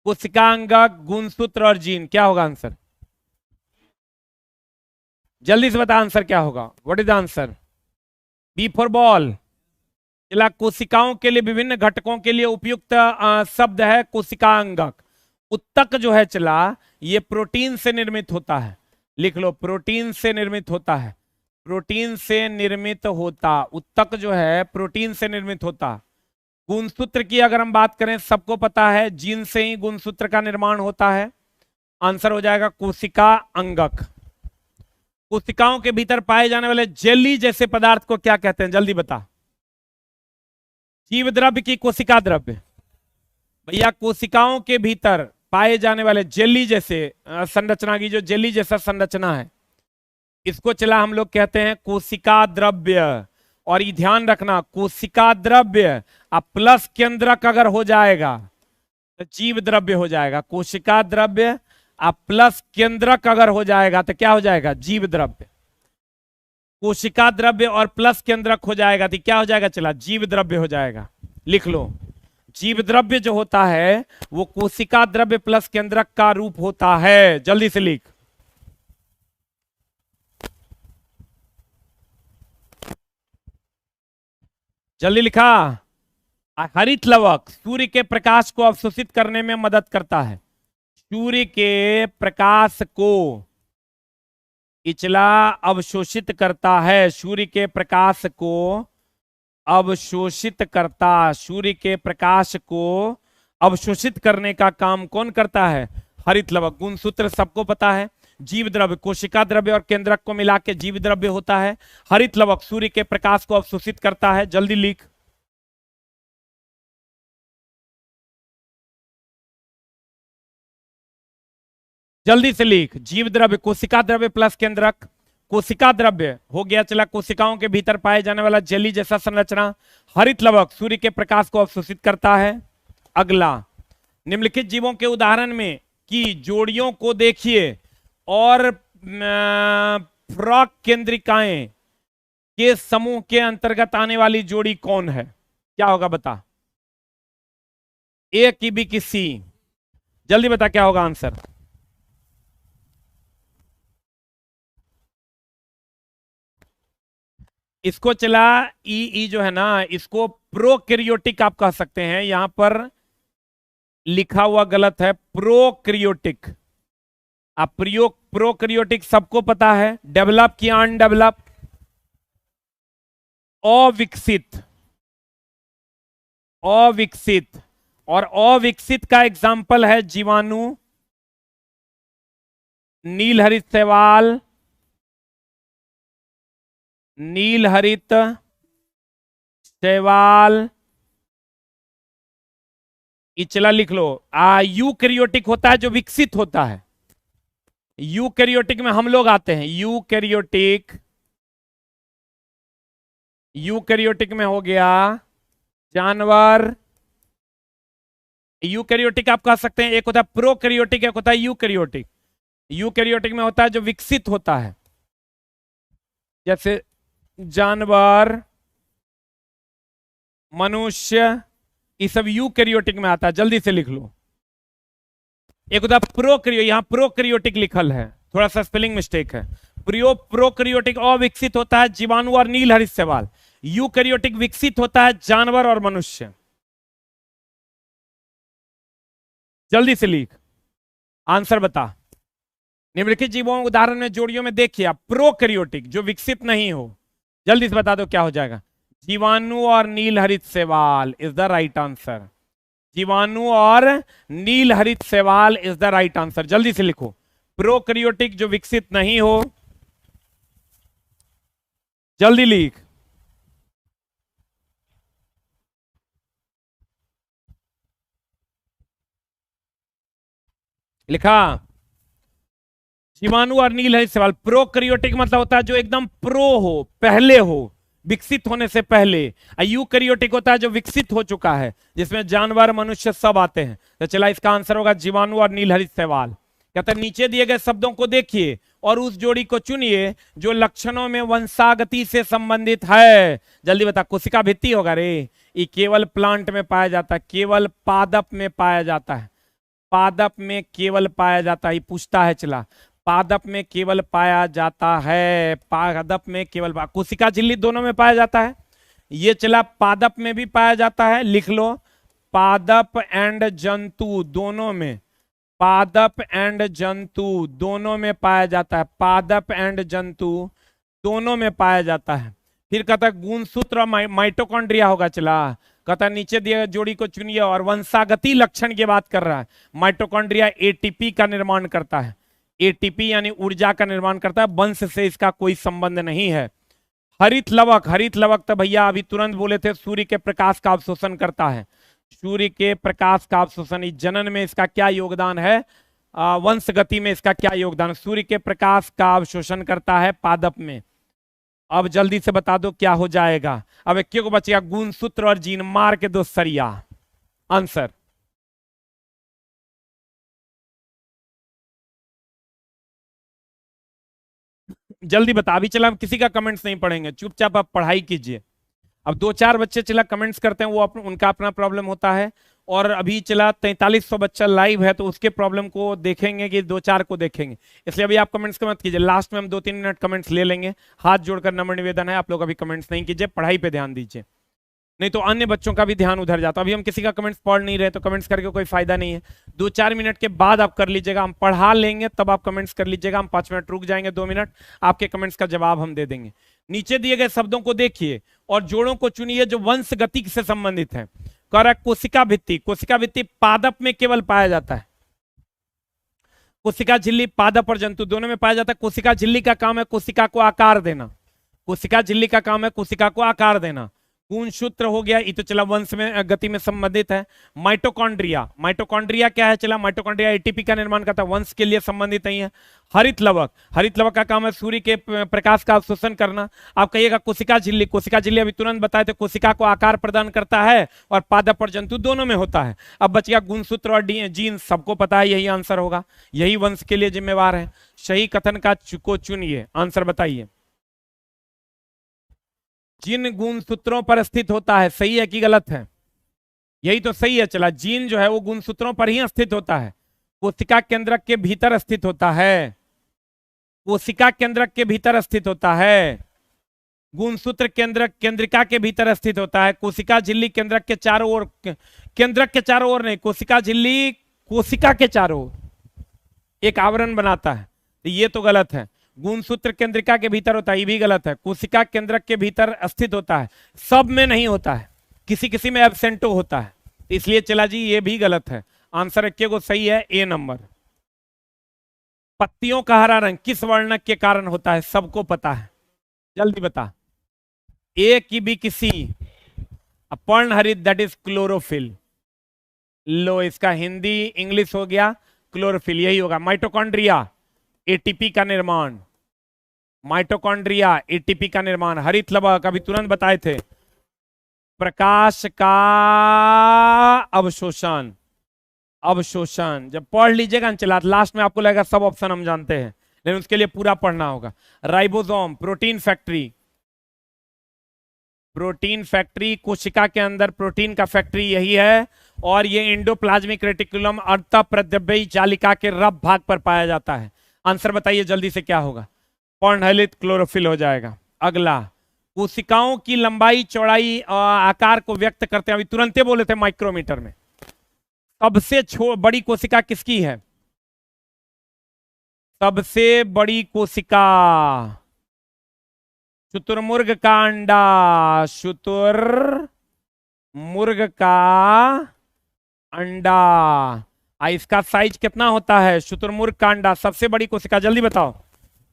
कोशिकांगक, गुणसूत्र और जीन, क्या होगा आंसर? जल्दी से बता आंसर क्या होगा। What is the answer? B for ball. चला, कोशिकाओं के लिए विभिन्न घटकों के लिए उपयुक्त शब्द है कोशिकांगक। उत्तक जो है चला, ये प्रोटीन से निर्मित होता है। लिख लो, प्रोटीन से निर्मित होता है। प्रोटीन से निर्मित होता, उत्तक जो है प्रोटीन से निर्मित होता। गुणसूत्र की अगर हम बात करें, सबको पता है जीन से ही गुणसूत्र का निर्माण होता है। आंसर हो जाएगा कोशिका अंगक। कोशिकाओं के भीतर पाए जाने वाले जेली जैसे पदार्थ को क्या कहते हैं? जल्दी बता। जीव द्रव्य की कोशिका द्रव्य? भैया, कोशिकाओं के भीतर पाए जाने वाले जेली जैसे संरचना की, जो जेली जैसा संरचना है, इसको चला हम लोग कहते हैं कोशिका द्रव्य। और ये ध्यान रखना, कोशिका द्रव्य प्लस केंद्रक अगर हो जाएगा तो जीव द्रव्य हो जाएगा। कोशिका द्रव्य प्लस केंद्रक अगर हो जाएगा तो क्या हो जाएगा? जीव द्रव्य। कोशिका द्रव्य और प्लस केंद्रक हो जाएगा तो क्या हो जाएगा? चला, जीव द्रव्य हो जाएगा। लिख लो, जीव द्रव्य जो होता है वो कोशिका द्रव्य प्लस केंद्रक का रूप होता है। जल्दी से लिख। जल्दी लिखा। हरित लवक सूर्य के प्रकाश को अवशोषित करने में मदद करता है। सूर्य के प्रकाश को इचला अवशोषित करता है। सूर्य के प्रकाश को अवशोषित करता, सूर्य के प्रकाश को अवशोषित करने का काम कौन करता है? हरित लवक। गुणसूत्र सबको पता है। जीव द्रव्य, कोशिका द्रव्य और केंद्रक को मिला के जीव द्रव्य होता है। हरित लवक सूर्य के प्रकाश को अवशोषित करता है। जल्दी लिख। जल्दी से लिख। जीव द्रव्य, कोशिका द्रव्य प्लस केंद्रक। कोशिका द्रव्य हो गया चला कोशिकाओं के भीतर पाए जाने वाला जेली जैसा संरचना। हरित लवक सूर्य के प्रकाश को अवशोषित करता है। अगला, निम्नलिखित जीवों के उदाहरण में की जोड़ियों को देखिए और फ्रॉक केंद्रिकाएं के समूह के अंतर्गत आने वाली जोड़ी कौन है? क्या होगा बता। ए की बी की सी? जल्दी बता क्या होगा आंसर। इसको चला ई जो है ना, इसको प्रोकैरियोटिक आप कह सकते हैं। यहां पर लिखा हुआ गलत है, प्रोकैरियोटिक। आप प्रोकैरियोटिक सबको पता है, डेवलप की अनडेवलप, अविकसित, अविकसित। और अविकसित का एग्जाम्पल है जीवाणु, नीलहरित शैवाल, नीलहरित शैवाल, इचला लिख लो। यूकैरियोटिक होता है जो विकसित होता है। यूकैरियोटिक में हम लोग आते हैं। यूकैरियोटिक, यूकैरियोटिक में हो गया जानवर। यूकैरियोटिक आप कह सकते हैं, एक होता है प्रोकैरियोटिक, एक होता है यूकैरियोटिक। यूकैरियोटिक में होता है जो विकसित होता है, जैसे जानवर, मनुष्य, ये सब यूकैरियोटिक में आता है। जल्दी से लिख लो। एक होता है प्रोकैरियो, यहां प्रोकैरियोटिक लिखल है, थोड़ा सा स्पेलिंग मिस्टेक है। प्रोकैरियोटिक अविकसित होता है जीवाणु और नीलहरित शैवाल। यूकैरियोटिक विकसित होता है जानवर और मनुष्य। जल्दी से लिख, आंसर बता। निम्नलिखित जीवों उदाहरण में जोड़ियों में देखिए आप, प्रोकैरियोटिक जो विकसित नहीं हो। जल्दी से बता दो क्या हो जाएगा। जीवाणु और नीलहरित शैवाल इज द राइट आंसर। जीवाणु और नीलहरित शैवाल इज द राइट आंसर। जल्दी से लिखो, प्रोकैरियोटिक जो विकसित नहीं हो। जल्दी लिख। लिखा। जीवाणु और नीलहरित शैवाल। प्रोकैरियोटिक मतलब होता है जो एकदम प्रो हो, पहले हो, विकसित होने से पहले। यूकैरियोटिक होता है जो विकसित हो चुका है, जिसमें जानवर, मनुष्य सब आते हैं। तो चला, इसका आंसर होगा जीवाणु और नीलहरित शैवाल। कहता है नीचे दिए गए शब्दों को देखिए और उस जोड़ी को चुनिए जो लक्षणों में वंशागति से संबंधित है। जल्दी बता। कोशिका भित्ति होगा रे, ये केवल प्लांट में पाया जाता है, केवल पादप में पाया जाता है। पादप में केवल पाया जाता है, पूछता है। चला, पादप में केवल पाया जाता है, पादप में केवल, कोशिका झिल्ली दोनों में पाया जाता है। ये चला पादप में भी पाया जाता है, लिख लो। पादप एंड जंतु दोनों में, पादप एंड जंतु दोनों में पाया जाता है, पादप एंड जंतु दोनों में पाया जाता है। फिर कहता है गुणसूत्र और माइटोकॉन्ड्रिया होगा। चला, कहता नीचे दिए जोड़ी को चुनिए और वंशागति लक्षण की बात कर रहा है। माइटोकॉन्ड्रिया एटीपी का निर्माण करता है, एटीपी यानी ऊर्जा का निर्माण करता है। वंश से इसका कोई संबंध नहीं है। हरित लवक, हरित लवक तो भैया अभी तुरंत बोले थे, सूर्य के प्रकाश का अवशोषण करता है। सूर्य के प्रकाश का अवशोषण, जनन में इसका क्या योगदान है, वंश गति में इसका क्या योगदान। सूर्य के प्रकाश का अवशोषण करता है पादप में। अब जल्दी से बता दो क्या हो जाएगा। अब एक को बचेगा, गुणसूत्र और जीन, मार के दो सरिया। आंसर जल्दी बता। अभी चला, हम किसी का कमेंट्स नहीं पढ़ेंगे, चुपचाप आप पढ़ाई कीजिए। अब दो चार बच्चे चला कमेंट्स करते हैं, वो उनका अपना प्रॉब्लम होता है। और अभी चला 4300 बच्चा लाइव है, तो उसके प्रॉब्लम को देखेंगे कि दो चार को देखेंगे। इसलिए अभी आप कमेंट्स मत कीजिए, लास्ट में हम 2-3 मिनट कमेंट्स ले लेंगे। हाथ जोड़कर नम्र निवेदन है, आप लोग अभी कमेंट्स नहीं कीजिए, पढ़ाई पे ध्यान दीजिए, नहीं तो अन्य बच्चों का भी ध्यान उधर जाता। अभी हम किसी का कमेंट्स पढ़ नहीं रहे, तो कमेंट्स करके कोई फायदा नहीं है। 2-4 मिनट के बाद आप कर लीजिएगा, हम पढ़ा लेंगे तब आप कमेंट्स कर लीजिएगा। हम 5 मिनट रुक जाएंगे, 2 मिनट, आपके कमेंट्स का जवाब हम दे देंगे। नीचे दिए गए शब्दों को देखिए और जोड़ों को चुनिए जो वंश गति से संबंधित है। कह रहा कोशिका भित्ति, कोशिका भित्ति पादप में केवल पाया जाता है। कोशिका झिल्ली पादप और जंतु दोनों में पाया जाता है। कोशिका झिल्ली का काम है कोशिका को आकार देना, कोशिका झिल्ली का काम है कोशिका को आकार देना। गुणसूत्र हो गया, ये तो चला वंश में गति में संबंधित है। माइटोकॉन्ड्रिया, माइटोकॉन्ड्रिया क्या है, चला माइटोकॉन्ड्रिया एटीपी का निर्माण करता है, वंश के लिए संबंधित नहीं है। हरित लवक, हरित लवक का काम है सूर्य के प्रकाश का अवशोषण करना। आप कहिएगा कोशिका झिल्ली, कोशिका झिल्ली अभी तुरंत बताए थे, कोशिका को आकार प्रदान करता है और पादप और जंतु दोनों में होता है। अब बच गया गुणसूत्र और जीन, सबको पता है यही आंसर होगा, यही वंश के लिए जिम्मेवार है। सही कथन को चुनिए, आंसर बताइए। जिन गुणसूत्रों पर स्थित होता है, सही है कि गलत है? यही तो सही है। चला, जीन जो है वो गुणसूत्रों पर ही स्थित होता है, कोशिका केंद्रक के भीतर स्थित होता है, कोशिका केंद्रक के भीतर स्थित होता है। गुणसूत्र केंद्रक केंद्रिका के भीतर स्थित होता है। कोशिका झिल्ली केंद्रक के चारों ओर, केंद्रक के चारों ओर नहीं, कोशिका झिल्ली कोशिका के चारों ओर एक आवरण बनाता है, तो ये तो गलत है। गुणसूत्र केंद्रिका के भीतर होता है, ये भी गलत है। कोशिका केंद्रक के भीतर स्थित होता है, सब में नहीं होता है, किसी किसी में एब्सेंटो होता है, इसलिए चला जी ये भी गलत है। आंसर इक्के को सही है, ए नंबर। पत्तियों का हरा रंग किस वर्णक के कारण होता है? सबको पता है, जल्दी बता। ए की भी किसी पर्णहरित, दैट इज क्लोरोफिल। लो, इसका हिंदी इंग्लिश हो गया क्लोरोफिल, यही होगा। माइटोकॉन्ड्रिया एटीपी का निर्माण, माइटोकॉन्ड्रिया एटीपी का निर्माण। हरित लवक अभी तुरंत बताए थे, प्रकाश का अवशोषण, अवशोषण। जब पढ़ लीजिएगा न चला, लास्ट में आपको लगेगा सब ऑप्शन हम जानते हैं, लेकिन उसके लिए पूरा पढ़ना होगा। Ribosome protein factory, protein factory, कोशिका के अंदर प्रोटीन का फैक्ट्री यही है, और ये एंडोप्लाज्मिक रेटिकुलम अर्धप्रद्रव्यी जालिका के रब भाग पर पाया जाता है। आंसर बताइए जल्दी से क्या होगा? पर्णहरित क्लोरोफिल हो जाएगा। अगला, कोशिकाओं की लंबाई चौड़ाई आकार को व्यक्त करते हैं, अभी तुरंत बोले थे माइक्रोमीटर में। सबसे बड़ी कोशिका किसकी है? सबसे बड़ी कोशिका शुतुरमुर्ग का अंडा, शुतुरमुर्ग का अंडा। इसका साइज कितना होता है? शुतुरमुर्ग का अंडा, सबसे बड़ी कोशिका, जल्दी बताओ।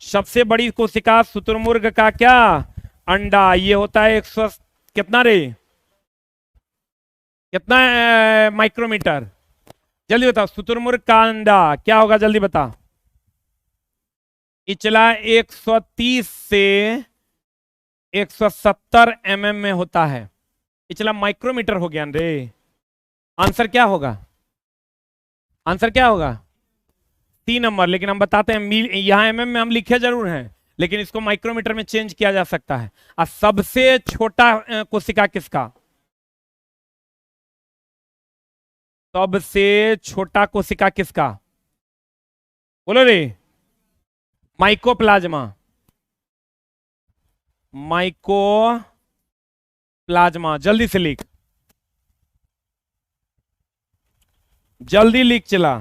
सबसे बड़ी कोशिका शुतुरमुर्ग का क्या? अंडा। ये होता है 100 कितना रे, कितना माइक्रोमीटर? जल्दी बताओ। शुतुरमुर्ग का अंडा क्या होगा, जल्दी बता। इचला 130 से 170 mm में होता है। इचला माइक्रोमीटर हो गया रे। आंसर क्या होगा? आंसर क्या होगा? 3 नंबर। लेकिन हम बताते हैं, यहां एमएम में हम लिखे जरूर हैं, लेकिन इसको माइक्रोमीटर में चेंज किया जा सकता है। और सबसे छोटा कोशिका किसका? सबसे छोटा कोशिका किसका? बोलो रे। Mycoplasma, mycoplasma. जल्दी से लिख, जल्दी लिख चला।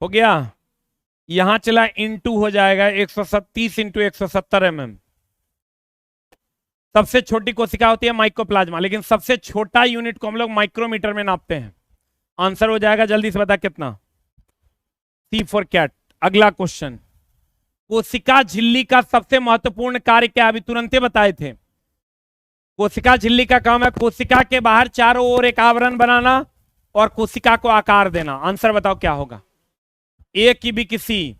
हो गया? यहां चला इंटू हो जाएगा 130 इंटू 170 mm। सबसे छोटी कोशिका होती है माइकोप्लाज्मा, लेकिन सबसे छोटा यूनिट को हम लोग माइक्रोमीटर में नापते हैं। आंसर हो जाएगा, जल्दी से बता कितना? सी फॉर कैट। अगला क्वेश्चन, कोशिका झिल्ली का सबसे महत्वपूर्ण कार्य क्या? अभी तुरंत बताए थे। कोशिका झिल्ली का काम है कोशिका के बाहर चारों ओर एक आवरण बनाना और कोशिका को आकार देना। आंसर बताओ क्या होगा? ए की भी किसी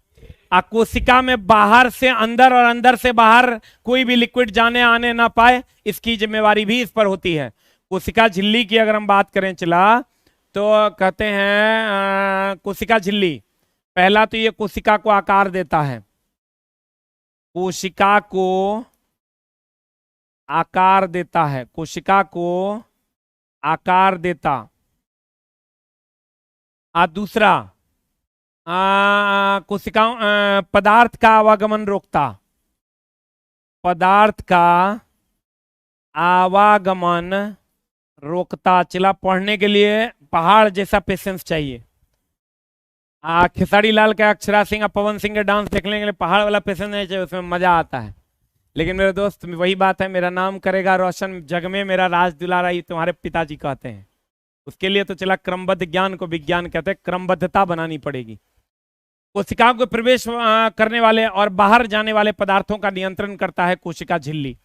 कोशिका में बाहर से अंदर और अंदर से बाहर कोई भी लिक्विड जाने आने ना पाए, इसकी जिम्मेवारी भी इस पर होती है। कोशिका झिल्ली की अगर हम बात करें चला, तो कहते हैं कोशिका झिल्ली, पहला तो ये कोशिका को आकार देता है, कोशिका को आकार देता है, कोशिका को आकार देता। दूसरा, कोशिकाओं पदार्थ का आवागमन रोकता, पदार्थ का आवागमन रोकता। चला, पढ़ने के लिए पहाड़ जैसा पेशेंस चाहिए। खेसारी लाल का, अक्षरा सिंह और पवन सिंह के डांस देखने के लिए पहाड़ वाला पेशेंस नहीं चाहिए, उसमें मजा आता है। लेकिन मेरे दोस्त, वही बात है, मेरा नाम करेगा रोशन जग में, मेरा राज दुलारा, ये तुम्हारे पिताजी कहते हैं। उसके लिए तो चला क्रमबद्ध ज्ञान को विज्ञान कहते हैं, क्रमबद्धता बनानी पड़ेगी। कोशिकाओं को प्रवेश करने वाले और बाहर जाने वाले पदार्थों का नियंत्रण करता है कोशिका झिल्ली।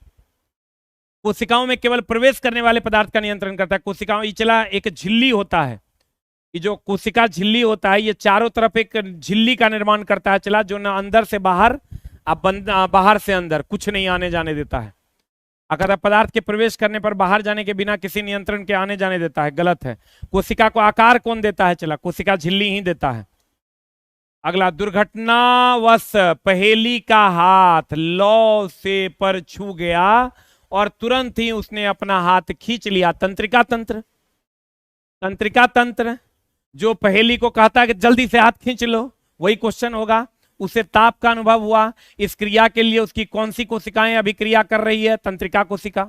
कोशिकाओं में केवल प्रवेश करने वाले पदार्थ का नियंत्रण करता है कोशिकाओं। ये चला एक झिल्ली होता है, ये जो कोशिका झिल्ली होता है, ये चारों तरफ एक झिल्ली का निर्माण करता है चला, जो ना अंदर से बाहर बाहर से अंदर कुछ नहीं आने जाने देता है। अगर पदार्थ के प्रवेश करने पर बाहर जाने के बिना किसी नियंत्रण के आने जाने देता है, गलत है। कोशिका को आकार कौन देता है? चला, कोशिका झिल्ली ही देता है। अगला, दुर्घटनावश पहेली का हाथ लौ से पर छू गया और तुरंत ही उसने अपना हाथ खींच लिया। तंत्रिका तंत्र, तंत्रिका तंत्र, जो पहेली को कहता है कि जल्दी से हाथ खींच लो, वही क्वेश्चन होगा। उसे ताप का अनुभव हुआ, इस क्रिया के लिए उसकी कौन सी कोशिकाएं अभिक्रिया कर रही है? तंत्रिका कोशिका,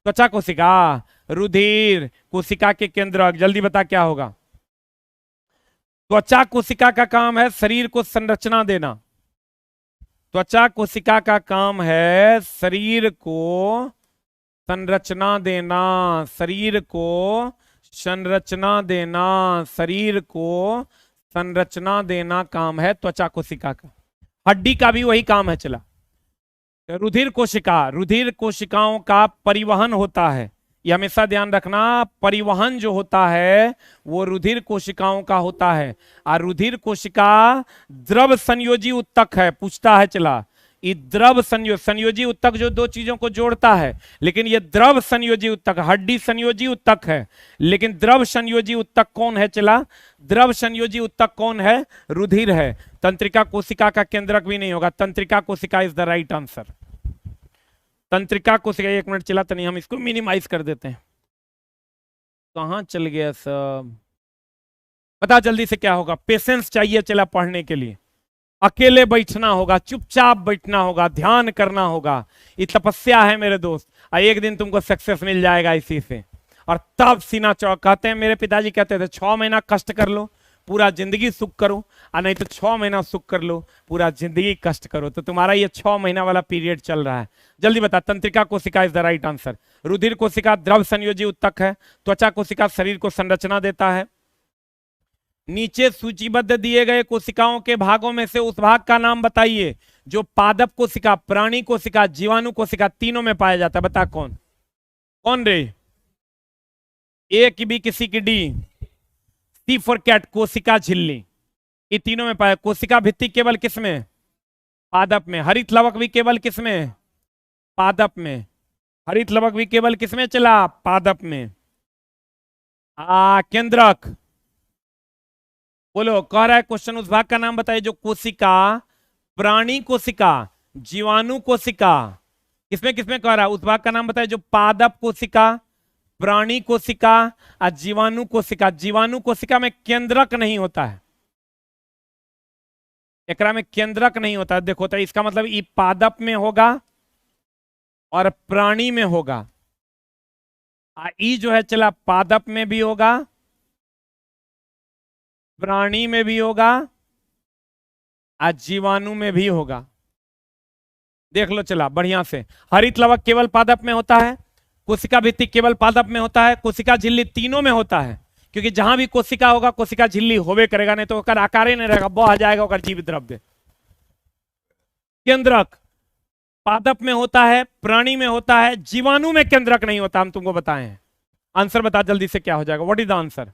त्वचा कोशिका, रुधिर कोशिका के केंद्रक। जल्दी बता क्या होगा? त्वचा कोशिका का काम है शरीर को संरचना देना। त्वचा कोशिका का काम है शरीर को संरचना देना, शरीर को संरचना देना, शरीर को संरचना देना काम है त्वचा कोशिका का। हड्डी का भी वही काम है। चला, रुधिर कोशिका, रुधिर कोशिकाओं का परिवहन होता है, ये हमेशा ध्यान रखना। परिवहन जो होता है वो रुधिर कोशिकाओं का होता है। और रुधिर कोशिका द्रव संयोजी उत्तक है। पूछता है चला, ये द्रव संयोजी उत्तक जो दो चीजों को जोड़ता है, लेकिन ये द्रव संयोजी उत्तक, हड्डी संयोजी उत्तक है, लेकिन द्रव संयोजी उत्तक कौन है? चला, द्रव संयोजी उत्तक कौन है? रुधिर है। तंत्रिका कोशिका का केंद्रक भी नहीं होगा। तंत्रिका कोशिका इज द राइट आंसर। तंत्रिका कोशिका, एक मिनट चला तो नहीं, हम इसको मिनिमाइज कर देते हैं। कहां चल गया सब? पता जल्दी से क्या होगा? पेशेंस चाहिए चला पढ़ने के लिए। अकेले बैठना होगा, चुपचाप बैठना होगा, ध्यान करना होगा। ये तपस्या है मेरे दोस्त, और एक दिन तुमको सक्सेस मिल जाएगा इसी से। और तब सीना चौक, कहते हैं मेरे पिताजी कहते थे 6 महीना कष्ट कर लो, पूरा जिंदगी सुख करो, और नहीं तो 6 महीना सुख कर लो, पूरा जिंदगी कष्ट करो। तो तुम्हारा ये 6 महीना वाला पीरियड चल रहा है। जल्दी बता। तंत्रिका कोशिका इज द राइट आंसर। रुधिर कोशिका द्रव संयोजी उत्तक है। त्वचा कोशिका शरीर को संरचना देता है। नीचे सूचीबद्ध दिए गए कोशिकाओं के भागों में से उस भाग का नाम बताइए जो पादप कोशिका, प्राणी कोशिका, जीवाणु कोशिका तीनों में पाया जाता है। बता कौन? कौन रे? ए की बी किसी की डी, सी फॉर कैट कोशिका झिल्ली, ये तीनों में पाया। कोशिका भित्ति केवल किसमें? पादप में। हरित लवक भी केवल किसमें? पादप में। हरित लवक भी केवल किसमें? चला, पादप में। केंद्रक बोलो, कह रहा है क्वेश्चन उस भाग का नाम बताइए जो कोशिका, प्राणी कोशिका, जीवाणु कोशिका, किसमें किसमें कह रहा है? उस भाग का नाम बताइए जो पादप कोशिका, प्राणी कोशिका और जीवाणु कोशिका। जीवाणु कोशिका में केंद्रक नहीं होता है, एकरा में केंद्रक नहीं होता है। देखो तो इसका मतलब ये पादप में होगा और प्राणी में होगा। ई जो है चला पादप में भी होगा, प्राणी में भी होगा और जीवाणु में भी होगा। देख लो चला बढ़िया से। हरित लवक केवल पादप में होता है, कोशिका भित्ति केवल पादप में होता है, कोशिका झिल्ली तीनों में होता है। क्योंकि जहां भी कोशिका होगा कोशिका झिल्ली होवे करेगा, नहीं तो ओकर आकार ही नहीं रहेगा, बह जाएगा ओकर जीव द्रव्य। केंद्रक पादप में होता है, प्राणी में होता है, जीवाणु में केंद्रक नहीं होता। हम तुमको बताए हैं। आंसर बता जल्दी से क्या हो जाएगा? What is the answer?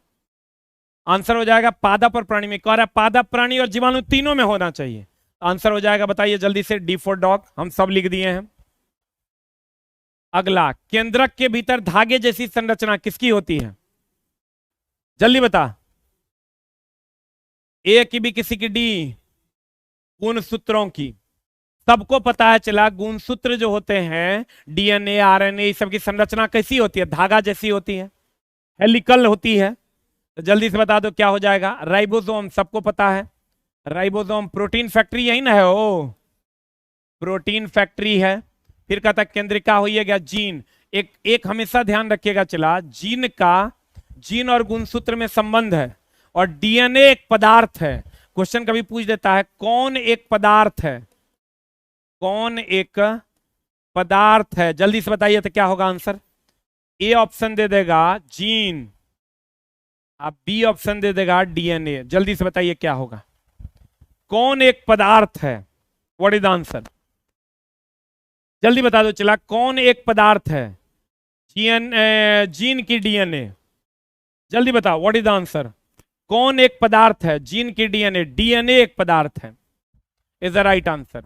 Answer हो जाएगा पादप और प्राणी में। कह रहा है पादप, प्राणी और जीवाणु तीनों में होना चाहिए। आंसर हो जाएगा, बताइए जल्दी से। डी फॉर डॉग, हम सब लिख दिए हैं। अगला, केंद्रक के भीतर धागे जैसी संरचना किसकी होती है? जल्दी बता। ए की भी किसी की डी, गुणसूत्रों की। सबको पता है चला गुणसूत्र जो होते हैं, डीएनए, आरएनए, सब की संरचना कैसी होती है? धागा जैसी होती है, हेलिकल होती है। तो जल्दी से बता दो क्या हो जाएगा? राइबोसोम, सबको पता है राइबोसोम प्रोटीन फैक्ट्री यही ना है, वो प्रोटीन फैक्ट्री है। फिर कहता केंद्रिका हो गया जीन। एक हमेशा ध्यान रखिएगा चला, जीन का, जीन और गुणसूत्र में संबंध है, और डीएनए एक पदार्थ है। क्वेश्चन कभी पूछ देता है कौन एक पदार्थ है, कौन एक पदार्थ है? जल्दी से बताइए तो क्या होगा आंसर? ए ऑप्शन दे देगा जीन, आप बी ऑप्शन दे देगा डीएनए। जल्दी से बताइए क्या होगा? कौन एक पदार्थ है? What is the answer? जल्दी बता दो चला, कौन एक पदार्थ है? जीन की डीएनए। जल्दी बताओ व्हाट इज द आंसर? कौन एक पदार्थ है? जीन की डीएनए। डीएनए एक पदार्थ है, इज द राइट आंसर।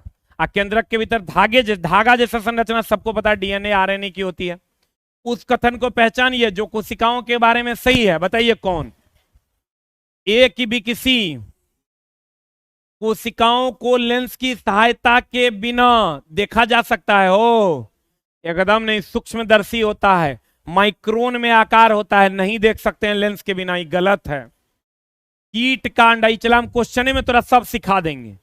केंद्रक के भीतर धागा जैसा संरचना सबको पता है डीएनए आरएनए की होती है। उस कथन को पहचानिए जो कोशिकाओं के बारे में सही है। बताइए कौन? ए की बी किसी कोशिकाओं को लेंस की सहायता के बिना देखा जा सकता है। हो एकदम नहीं, सूक्ष्मदर्शी होता है, माइक्रोन में आकार होता है, नहीं देख सकते हैं लेंस के बिना, ये गलत है। कीट का अंडा, चला हम क्वेश्चन में तोरा सब सिखा देंगे,